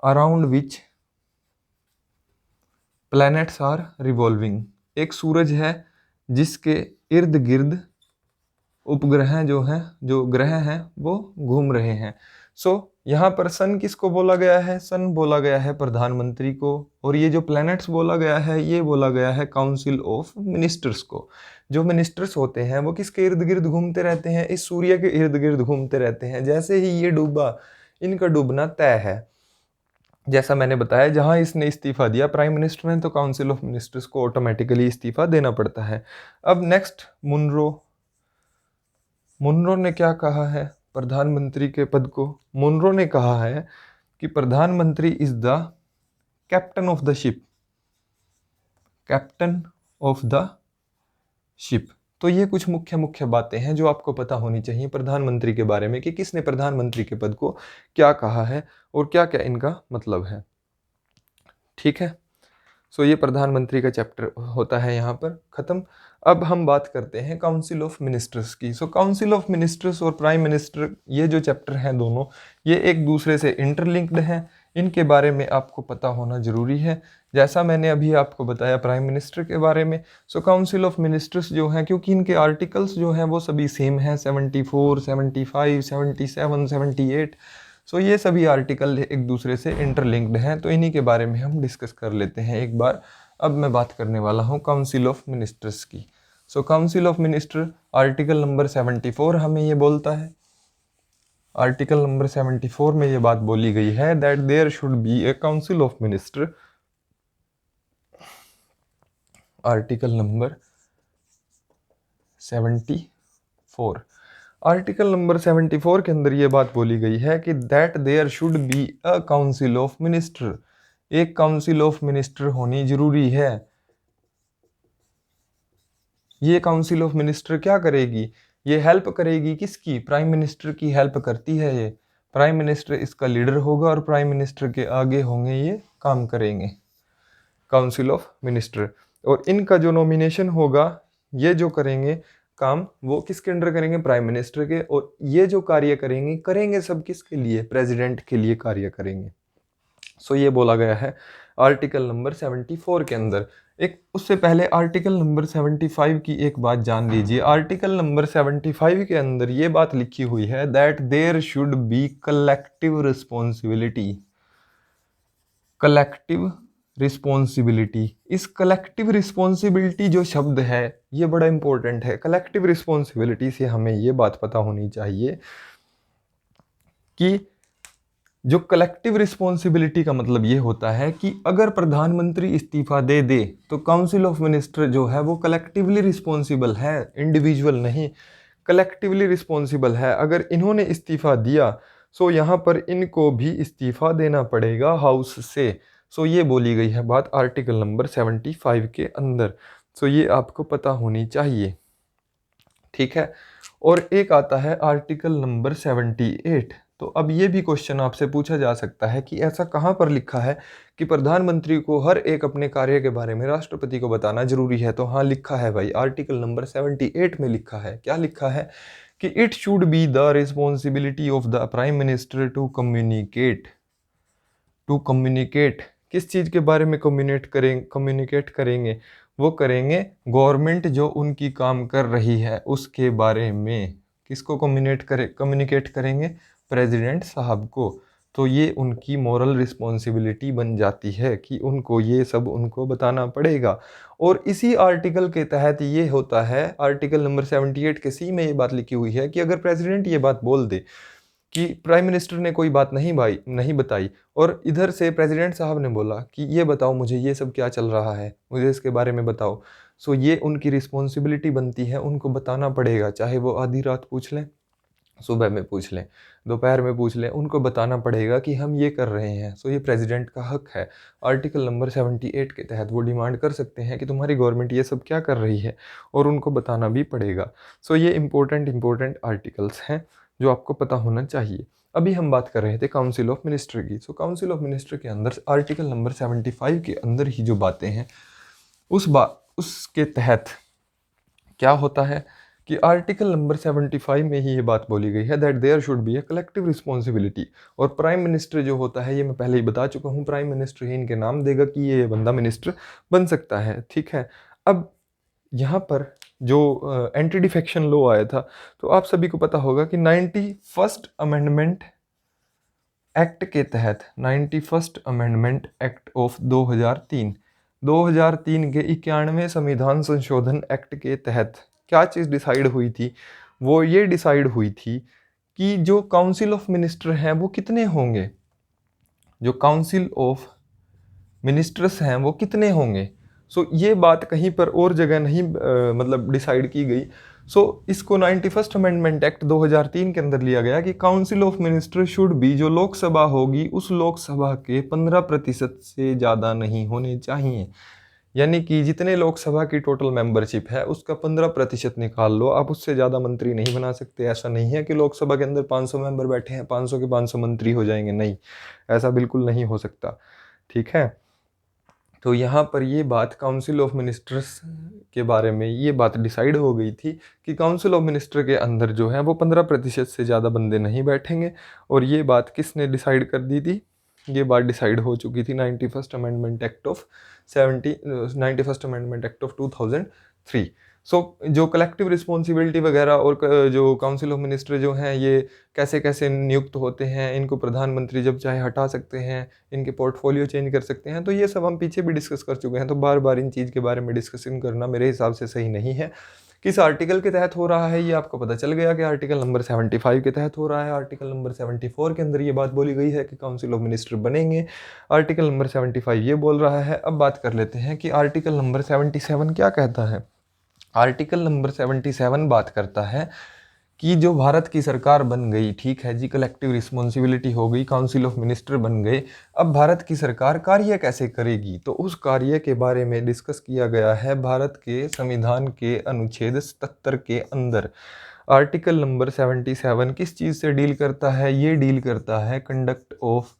around which planets are revolving. एक सूरज है जिसके इर्द गिर्द उपग्रह जो ग्रह हैं वो घूम रहे हैं। यहाँ पर सन किसको बोला गया है? सन बोला गया है प्रधानमंत्री को, और ये जो प्लैनेट्स बोला गया है ये बोला गया है काउंसिल ऑफ मिनिस्टर्स को। जो मिनिस्टर्स होते हैं वो किसके इर्द गिर्द घूमते रहते हैं? इस सूर्य के इर्द गिर्द घूमते रहते हैं। जैसे ही ये डूबा, इनका डूबना तय है। जैसा मैंने बताया, जहां इसने इस्तीफा दिया प्राइम मिनिस्टर ने, तो काउंसिल ऑफ मिनिस्टर्स को ऑटोमेटिकली इस्तीफा देना पड़ता है। अब नेक्स्ट, मुनरो ने क्या कहा है प्रधानमंत्री के पद को? मुनरो ने कहा है कि प्रधानमंत्री is the captain of the ship, captain of the ship. तो ये कुछ मुख्य बातें हैं जो आपको पता होनी चाहिए प्रधानमंत्री के बारे में, कि किसने प्रधानमंत्री के पद को क्या कहा है और क्या क्या इनका मतलब है। ठीक है, ये प्रधानमंत्री का चैप्टर होता है यहाँ पर खत्म। अब हम बात करते हैं काउंसिल ऑफ मिनिस्टर्स की। काउंसिल ऑफ मिनिस्टर्स और प्राइम मिनिस्टर, ये जो चैप्टर हैं दोनों, ये एक दूसरे से इंटरलिंक्ड हैं। इनके बारे में आपको पता होना जरूरी है। जैसा मैंने अभी आपको बताया प्राइम मिनिस्टर के बारे में, काउंसिल ऑफ मिनिस्टर्स जो हैं, क्योंकि इनके आर्टिकल्स जो हैं वो सभी सेम हैं, 74, 75, 77, 78। ये सभी आर्टिकल एक दूसरे से इंटरलिंक्ड हैं, तो इन्हीं के बारे में हम डिस्कस कर लेते हैं एक बार। अब मैं बात करने वाला हूँ काउंसिल ऑफ मिनिस्टर्स की। Council of minister, article number 74 हमें ये बोलता है, आर्टिकल नंबर 74 में ये बात बोली गई है that there should be a council of minister. Article number 74, article number 74 के अंदर ये बात बोली गई है कि that there should be a council of minister. एक काउंसिल ऑफ मिनिस्टर होनी जरूरी है। ये काउंसिल ऑफ मिनिस्टर क्या करेगी? ये हेल्प करेगी किसकी? प्राइम मिनिस्टर की हेल्प करती है ये। प्राइम मिनिस्टर इसका लीडर होगा और प्राइम मिनिस्टर के आगे होंगे ये काम करेंगे काउंसिल ऑफ मिनिस्टर। और इनका जो नॉमिनेशन होगा, ये जो करेंगे काम, वो किसके अंडर करेंगे? प्राइम मिनिस्टर के। और ये जो कार्य करेंगे सब किसके लिए? प्रेसिडेंट के लिए कार्य करेंगे। ये बोला गया है आर्टिकल नंबर 74 के अंदर। एक उससे पहले आर्टिकल नंबर 75 की एक बात जान लीजिए। आर्टिकल नंबर 75 के अंदर ये बात लिखी हुई है that there should be collective responsibility. Collective responsibility, इस कलेक्टिव रिस्पॉन्सिबिलिटी जो शब्द है ये बड़ा इंपॉर्टेंट है। कलेक्टिव रिस्पॉन्सिबिलिटी से हमें ये बात पता होनी चाहिए कि जो कलेक्टिव रिस्पॉन्सिबिलिटी का मतलब ये होता है कि अगर प्रधानमंत्री इस्तीफा दे दे तो काउंसिल ऑफ मिनिस्टर जो है वो कलेक्टिवली रिस्पॉन्सिबल है, इंडिविजुअल नहीं, कलेक्टिवली रिस्पॉन्सिबल है। अगर इन्होंने इस्तीफा दिया यहाँ पर इनको भी इस्तीफा देना पड़ेगा हाउस से। ये बोली गई है बात आर्टिकल नंबर 75 के अंदर। ये आपको पता होनी चाहिए। ठीक है, और एक आता है आर्टिकल नंबर 78। तो अब ये भी क्वेश्चन आपसे पूछा जा सकता है कि ऐसा कहाँ पर लिखा है कि प्रधानमंत्री को हर एक अपने कार्य के बारे में राष्ट्रपति को बताना जरूरी है? तो हाँ, लिखा है भाई, आर्टिकल नंबर 78 में लिखा है। क्या लिखा है? कि it should be the responsibility of the prime minister to communicate. किस चीज़ के बारे में कम्युनिकेट करेंगे? वो करेंगे गवर्नमेंट जो उनकी काम कर रही है उसके बारे में। किसको कम्युनिकेट करेंगे? प्रेसिडेंट साहब को। तो ये उनकी मॉरल रिस्पॉन्सिबिलिटी बन जाती है कि उनको ये सब उनको बताना पड़ेगा। और इसी आर्टिकल के तहत ये होता है, आर्टिकल नंबर 78 के सी में ये बात लिखी हुई है कि अगर प्रेसिडेंट ये बात बोल दे कि प्राइम मिनिस्टर ने कोई बात नहीं बताई और इधर से प्रेसिडेंट साहब ने बोला कि ये बताओ मुझे ये सब क्या चल रहा है, मुझे इसके बारे में बताओ, ये उनकी रिस्पॉन्सिबिलिटी बनती है, उनको बताना पड़ेगा। चाहे वो आधी रात पूछ लें, सुबह में पूछ लें, दोपहर में पूछ लें, उनको बताना पड़ेगा कि हम ये कर रहे हैं। ये प्रेसिडेंट का हक है। आर्टिकल नंबर 78 के तहत वो डिमांड कर सकते हैं कि तुम्हारी गवर्नमेंट ये सब क्या कर रही है, और उनको बताना भी पड़ेगा। ये इंपॉर्टेंट आर्टिकल्स हैं जो आपको पता होना चाहिए। अभी हम बात कर रहे थे काउंसिल ऑफ मिनिस्टर की। काउंसिल ऑफ मिनिस्टर के अंदर आर्टिकल नंबर 75 के अंदर ही जो बातें हैं उसके तहत क्या होता है कि आर्टिकल नंबर 75 में ही ये बात बोली गई है that there should be a collective responsibility. और प्राइम मिनिस्टर जो होता है, ये मैं पहले ही बता चुका हूँ, प्राइम मिनिस्टर ही इनके नाम देगा कि ये बंदा मिनिस्टर बन सकता है। ठीक है, अब यहाँ पर जो एंटी डिफेक्शन लॉ आया था, तो आप सभी को पता होगा कि 91st अमेंडमेंट एक्ट के तहत, 91st अमेंडमेंट एक्ट ऑफ 2003 के 91वें संविधान संशोधन एक्ट के तहत क्या चीज़ डिसाइड हुई थी? वो ये डिसाइड हुई थी कि जो काउंसिल ऑफ मिनिस्टर हैं वो कितने होंगे, जो काउंसिल ऑफ मिनिस्टर्स हैं वो कितने होंगे। सो ये बात कहीं पर और जगह नहीं मतलब डिसाइड की गई। सो इसको 91st अमेंडमेंट एक्ट 2003 के अंदर लिया गया कि council of minister should be, जो लोकसभा होगी उस लोकसभा के 15% से ज़्यादा नहीं होने चाहिए। यानी कि जितने लोकसभा की टोटल मेंबरशिप है उसका 15% निकाल लो, आप उससे ज़्यादा मंत्री नहीं बना सकते। ऐसा नहीं है कि लोकसभा के अंदर 500 मेंबर बैठे हैं, 500 के 500 मंत्री हो जाएंगे, नहीं, ऐसा बिल्कुल नहीं हो सकता। ठीक है, तो यहाँ पर ये बात काउंसिल ऑफ मिनिस्टर्स के बारे में ये बात डिसाइड हो गई थी कि काउंसिल ऑफ मिनिस्टर के अंदर जो है वो 15% से ज़्यादा बंदे नहीं बैठेंगे। और ये बात किसने डिसाइड कर दी थी? ये बात डिसाइड हो चुकी थी 91st अमेंडमेंट एक्ट ऑफ 2003। सो जो कलेक्टिव रिस्पॉन्सिबिलिटी वगैरह और जो काउंसिल ऑफ मिनिस्टर जो हैं ये कैसे कैसे नियुक्त होते हैं, इनको प्रधानमंत्री जब चाहे हटा सकते हैं, इनके पोर्टफोलियो चेंज कर सकते हैं, तो ये सब हम पीछे भी डिस्कस कर चुके हैं। तो बार बार इन चीज़ के बारे में डिस्कशन करना मेरे हिसाब से सही नहीं है। किस आर्टिकल के तहत हो रहा है ये आपको पता चल गया कि आर्टिकल नंबर 75 के तहत हो रहा है। आर्टिकल नंबर 74 के अंदर ये बात बोली गई है कि काउंसिल ऑफ मिनिस्टर बनेंगे। आर्टिकल नंबर 75 ये बोल रहा है। अब बात कर लेते हैं कि आर्टिकल नंबर 77 क्या कहता है। आर्टिकल नंबर 77 बात करता है कि जो भारत की सरकार बन गई, ठीक है जी, कलेक्टिव रिस्पॉन्सिबिलिटी हो गई, काउंसिल ऑफ मिनिस्टर बन गए, अब भारत की सरकार कार्य कैसे करेगी, तो उस कार्य के बारे में डिस्कस किया गया है भारत के संविधान के अनुच्छेद 77 के अंदर। आर्टिकल नंबर 77 किस चीज़ से डील करता है? ये डील करता है conduct of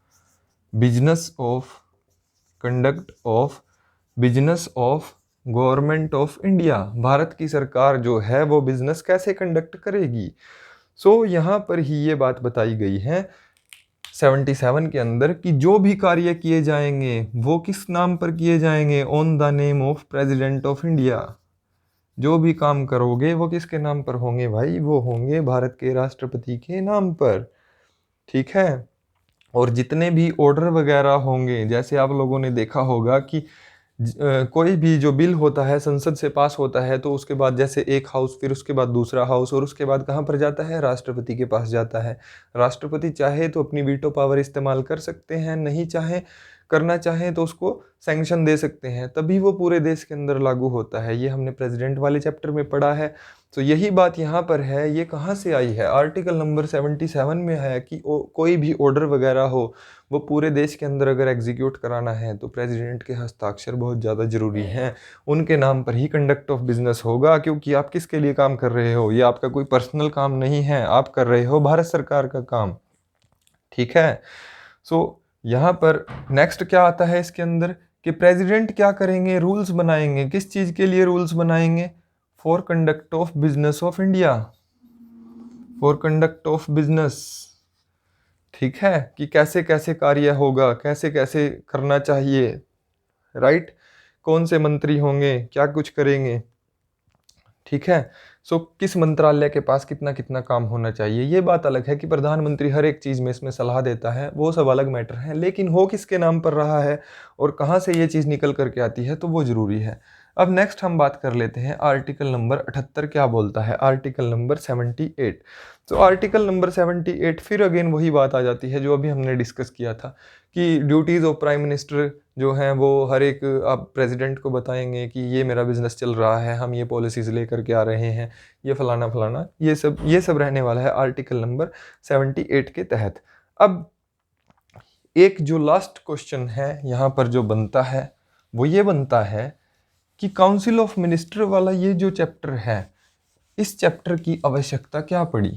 business of government of India. Bharat की सरकार जो है वो बिजनेस कैसे कंडक्ट करेगी। सो यहाँ पर ही ये बात बताई गई है 77 के अंदर कि जो भी कार्य किए जाएंगे वो किस नाम पर किए जाएंगे? On the name of president of India. जो भी काम करोगे वो किसके नाम पर होंगे भाई? वो होंगे भारत के राष्ट्रपति के नाम पर। ठीक है, और जितने भी ऑर्डर वगैरह होंगे, जैसे आप लोगों ने देखा होगा कि कोई भी जो बिल होता है संसद से पास होता है तो उसके बाद जैसे एक हाउस, फिर उसके बाद दूसरा हाउस, और उसके बाद कहाँ पर जाता है? राष्ट्रपति के पास जाता है। राष्ट्रपति चाहे तो अपनी वीटो पावर इस्तेमाल कर सकते हैं, नहीं चाहे करना चाहें तो उसको सैंक्शन दे सकते हैं, तभी वो पूरे देश के अंदर लागू होता है। ये हमने प्रेसिडेंट वाले चैप्टर में पढ़ा है। तो यही बात यहाँ पर है। ये कहाँ से आई है? आर्टिकल नंबर 77 में है कि कोई भी ऑर्डर वगैरह हो वो पूरे देश के अंदर अगर एग्जीक्यूट कराना है तो प्रेसिडेंट के हस्ताक्षर बहुत ज़्यादा ज़रूरी हैं। उनके नाम पर ही कंडक्ट ऑफ बिजनेस होगा, क्योंकि आप किसके लिए काम कर रहे हो? ये आपका कोई पर्सनल काम नहीं है, आप कर रहे हो भारत सरकार का काम। ठीक है, सो यहाँ पर नेक्स्ट क्या आता है इसके अंदर कि प्रेसिडेंट क्या करेंगे? रूल्स बनाएंगे। किस चीज़ के लिए रूल्स बनाएंगे? For conduct of business of India, for conduct of business. ठीक है, कि कैसे कैसे कार्य होगा, कैसे कैसे करना चाहिए, राइट, कौन से मंत्री होंगे, क्या कुछ करेंगे। ठीक है, सो किस मंत्रालय के पास कितना कितना काम होना चाहिए। ये बात अलग है कि प्रधानमंत्री हर एक चीज़ में इसमें सलाह देता है, वो सब अलग मैटर है, लेकिन हो किसके नाम पर रहा है और कहाँ से ये चीज़ निकल करके आती है तो वो ज़रूरी है। अब नेक्स्ट हम बात कर लेते हैं आर्टिकल नंबर 78 क्या बोलता है। Article number 78। तो आर्टिकल नंबर 78 फिर अगेन वही बात आ जाती है जो अभी हमने डिस्कस किया था कि ड्यूटीज़ ऑफ प्राइम मिनिस्टर जो हैं वो हर एक आप प्रेसिडेंट को बताएंगे कि ये मेरा बिजनेस चल रहा है, हम ये पॉलिसीज़ लेकर के आ रहे हैं, ये फलाना फलाना, ये सब रहने वाला है आर्टिकल नंबर 78 के तहत। अब एक जो लास्ट क्वेश्चन है यहाँ पर जो बनता है वो ये बनता है कि काउंसिल ऑफ मिनिस्टर वाला ये जो चैप्टर है, इस चैप्टर की आवश्यकता क्या पड़ी।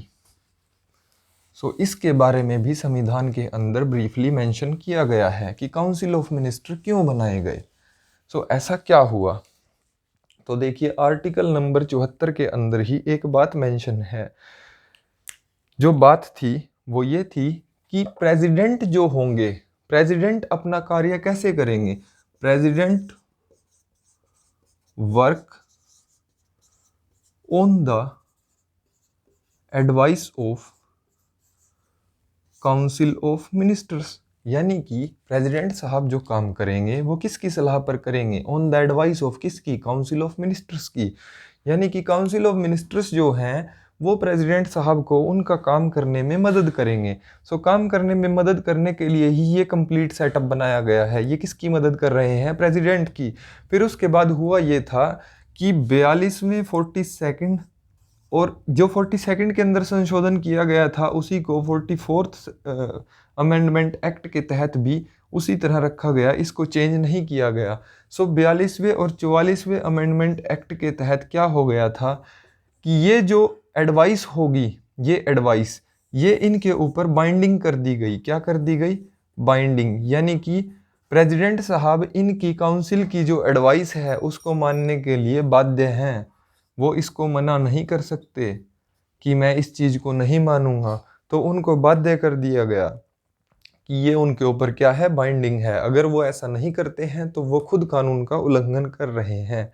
सो इसके बारे में भी संविधान के अंदर ब्रीफली मेंशन किया गया है कि काउंसिल ऑफ मिनिस्टर क्यों बनाए गए। सो ऐसा क्या हुआ। तो देखिए आर्टिकल नंबर 74 के अंदर ही एक बात मेंशन है। जो बात थी वो ये थी कि प्रेसिडेंट जो होंगे, प्रेसिडेंट अपना कार्य कैसे करेंगे? President work on the advice of council of ministers, यानी कि प्रेसिडेंट साहब जो काम करेंगे वो किसकी सलाह पर करेंगे? ऑन द एडवाइस ऑफ किसकी? काउंसिल ऑफ मिनिस्टर्स की। यानी कि काउंसिल ऑफ मिनिस्टर्स जो हैं वो प्रेसिडेंट साहब को उनका काम करने में मदद करेंगे। सो काम करने में मदद करने के लिए ही ये कंप्लीट सेटअप बनाया गया है। ये किसकी मदद कर रहे हैं? प्रेसिडेंट की। फिर उसके बाद हुआ ये था कि 42वें 42nd और जो 42nd के अंदर संशोधन किया गया था उसी को 44th अमेंडमेंट एक्ट के तहत भी उसी तरह रखा गया, इसको चेंज नहीं किया गया। सो 42वें और 44वें अमेंडमेंट एक्ट के तहत क्या हो गया था कि ये जो एडवाइस होगी, ये एडवाइस ये इनके ऊपर बाइंडिंग कर दी गई। क्या कर दी गई? बाइंडिंग। यानी कि प्रेसिडेंट साहब इनकी काउंसिल की जो एडवाइस है उसको मानने के लिए बाध्य हैं। वो इसको मना नहीं कर सकते कि मैं इस चीज़ को नहीं मानूंगा। तो उनको बाध्य कर दिया गया कि ये उनके ऊपर क्या है? बाइंडिंग है। अगर वो ऐसा नहीं करते हैं तो वो खुद कानून का उल्लंघन कर रहे हैं।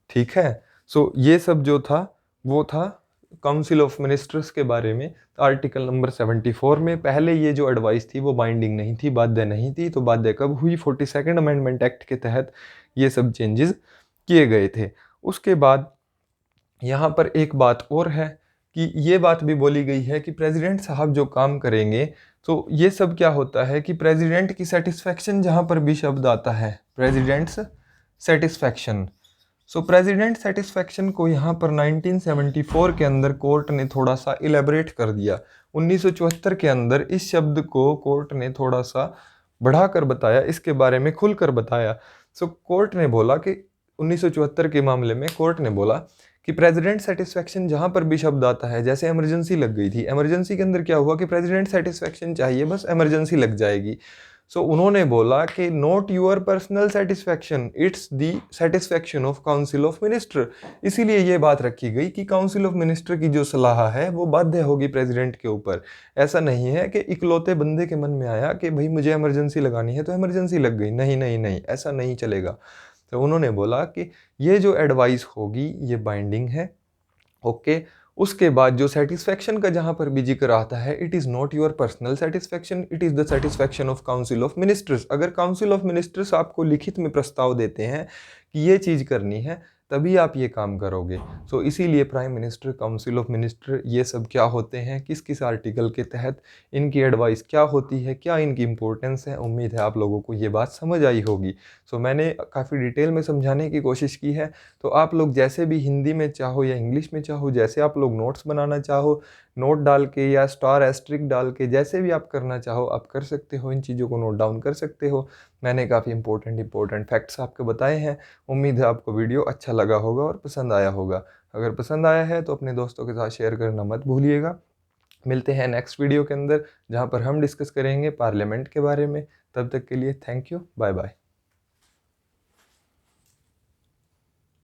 ठीक है। सो ये सब जो था वो था काउंसिल ऑफ मिनिस्टर्स के बारे में। आर्टिकल नंबर 74 में पहले ये जो एडवाइस थी वो बाइंडिंग नहीं थी, बाध्य नहीं थी। तो बाध्य कब हुई? 42nd अमेंडमेंट एक्ट के तहत ये सब चेंजेस किए गए थे। उसके बाद यहाँ पर एक बात और है कि ये बात भी बोली गई है कि प्रेसिडेंट साहब जो काम करेंगे, तो ये सब क्या होता है कि प्रेसिडेंट की सेटिस्फैक्शन, जहाँ पर भी शब्द आता है president's satisfaction, so president satisfaction को यहाँ पर 1974 के अंदर कोर्ट ने थोड़ा सा इलेबरेट कर दिया। 1974 के अंदर इस शब्द को कोर्ट ने थोड़ा सा बढ़ाकर बताया, इसके बारे में खुलकर बताया। सो कोर्ट ने बोला कि 1974 के मामले में कोर्ट ने बोला कि प्रेसिडेंट सेटिस्फैक्शन जहाँ पर भी शब्द आता है, जैसे इमरजेंसी लग गई थी, इमरजेंसी के अंदर क्या हुआ कि प्रेसिडेंट सेटिस्फैक्शन चाहिए, बस इमरजेंसी लग जाएगी। सो उन्होंने बोला कि not your personal satisfaction, it's the satisfaction of council of minister. इसीलिए ये बात रखी गई कि काउंसिल ऑफ मिनिस्टर की जो सलाह है वो बाध्य होगी प्रेसिडेंट के ऊपर। ऐसा नहीं है कि इकलौते बंदे के मन में आया कि भाई मुझे इमरजेंसी लगानी है तो इमरजेंसी लग गई। नहीं नहीं नहीं, ऐसा नहीं चलेगा। तो उन्होंने बोला कि ये जो एडवाइस होगी ये बाइंडिंग है। ओके। उसके बाद जो सेटिस्फैक्शन का जहां पर भी जिक्र आता है, it is not your personal satisfaction, it is the satisfaction of council of ministers. अगर काउंसिल ऑफ मिनिस्टर्स आपको लिखित में प्रस्ताव देते हैं कि ये चीज़ करनी है तभी आप ये काम करोगे। सो इसीलिए prime minister, council of minister, ये सब क्या होते हैं, किस किस आर्टिकल के तहत इनकी एडवाइस क्या होती है, क्या इनकी इंपॉर्टेंस है। उम्मीद है आप लोगों को ये बात समझ आई होगी। सो मैंने काफ़ी डिटेल में समझाने की कोशिश की है। तो आप लोग जैसे भी हिंदी में चाहो या इंग्लिश में चाहो, जैसे आप लोग नोट्स बनाना चाहो, नोट डाल के या स्टार एस्ट्रिक डाल के, जैसे भी आप करना चाहो आप कर सकते हो। इन चीज़ों को नोट डाउन कर सकते हो। मैंने काफ़ी इंपॉर्टेंट फैक्ट्स आपको बताए हैं। उम्मीद है आपको वीडियो अच्छा लगा होगा और पसंद आया होगा। अगर पसंद आया है तो अपने दोस्तों के साथ शेयर करना मत भूलिएगा। मिलते हैं नेक्स्ट वीडियो के अंदर जहाँ पर हम डिस्कस करेंगे पार्लियामेंट के बारे में। तब तक के लिए थैंक यू, बाय बाय।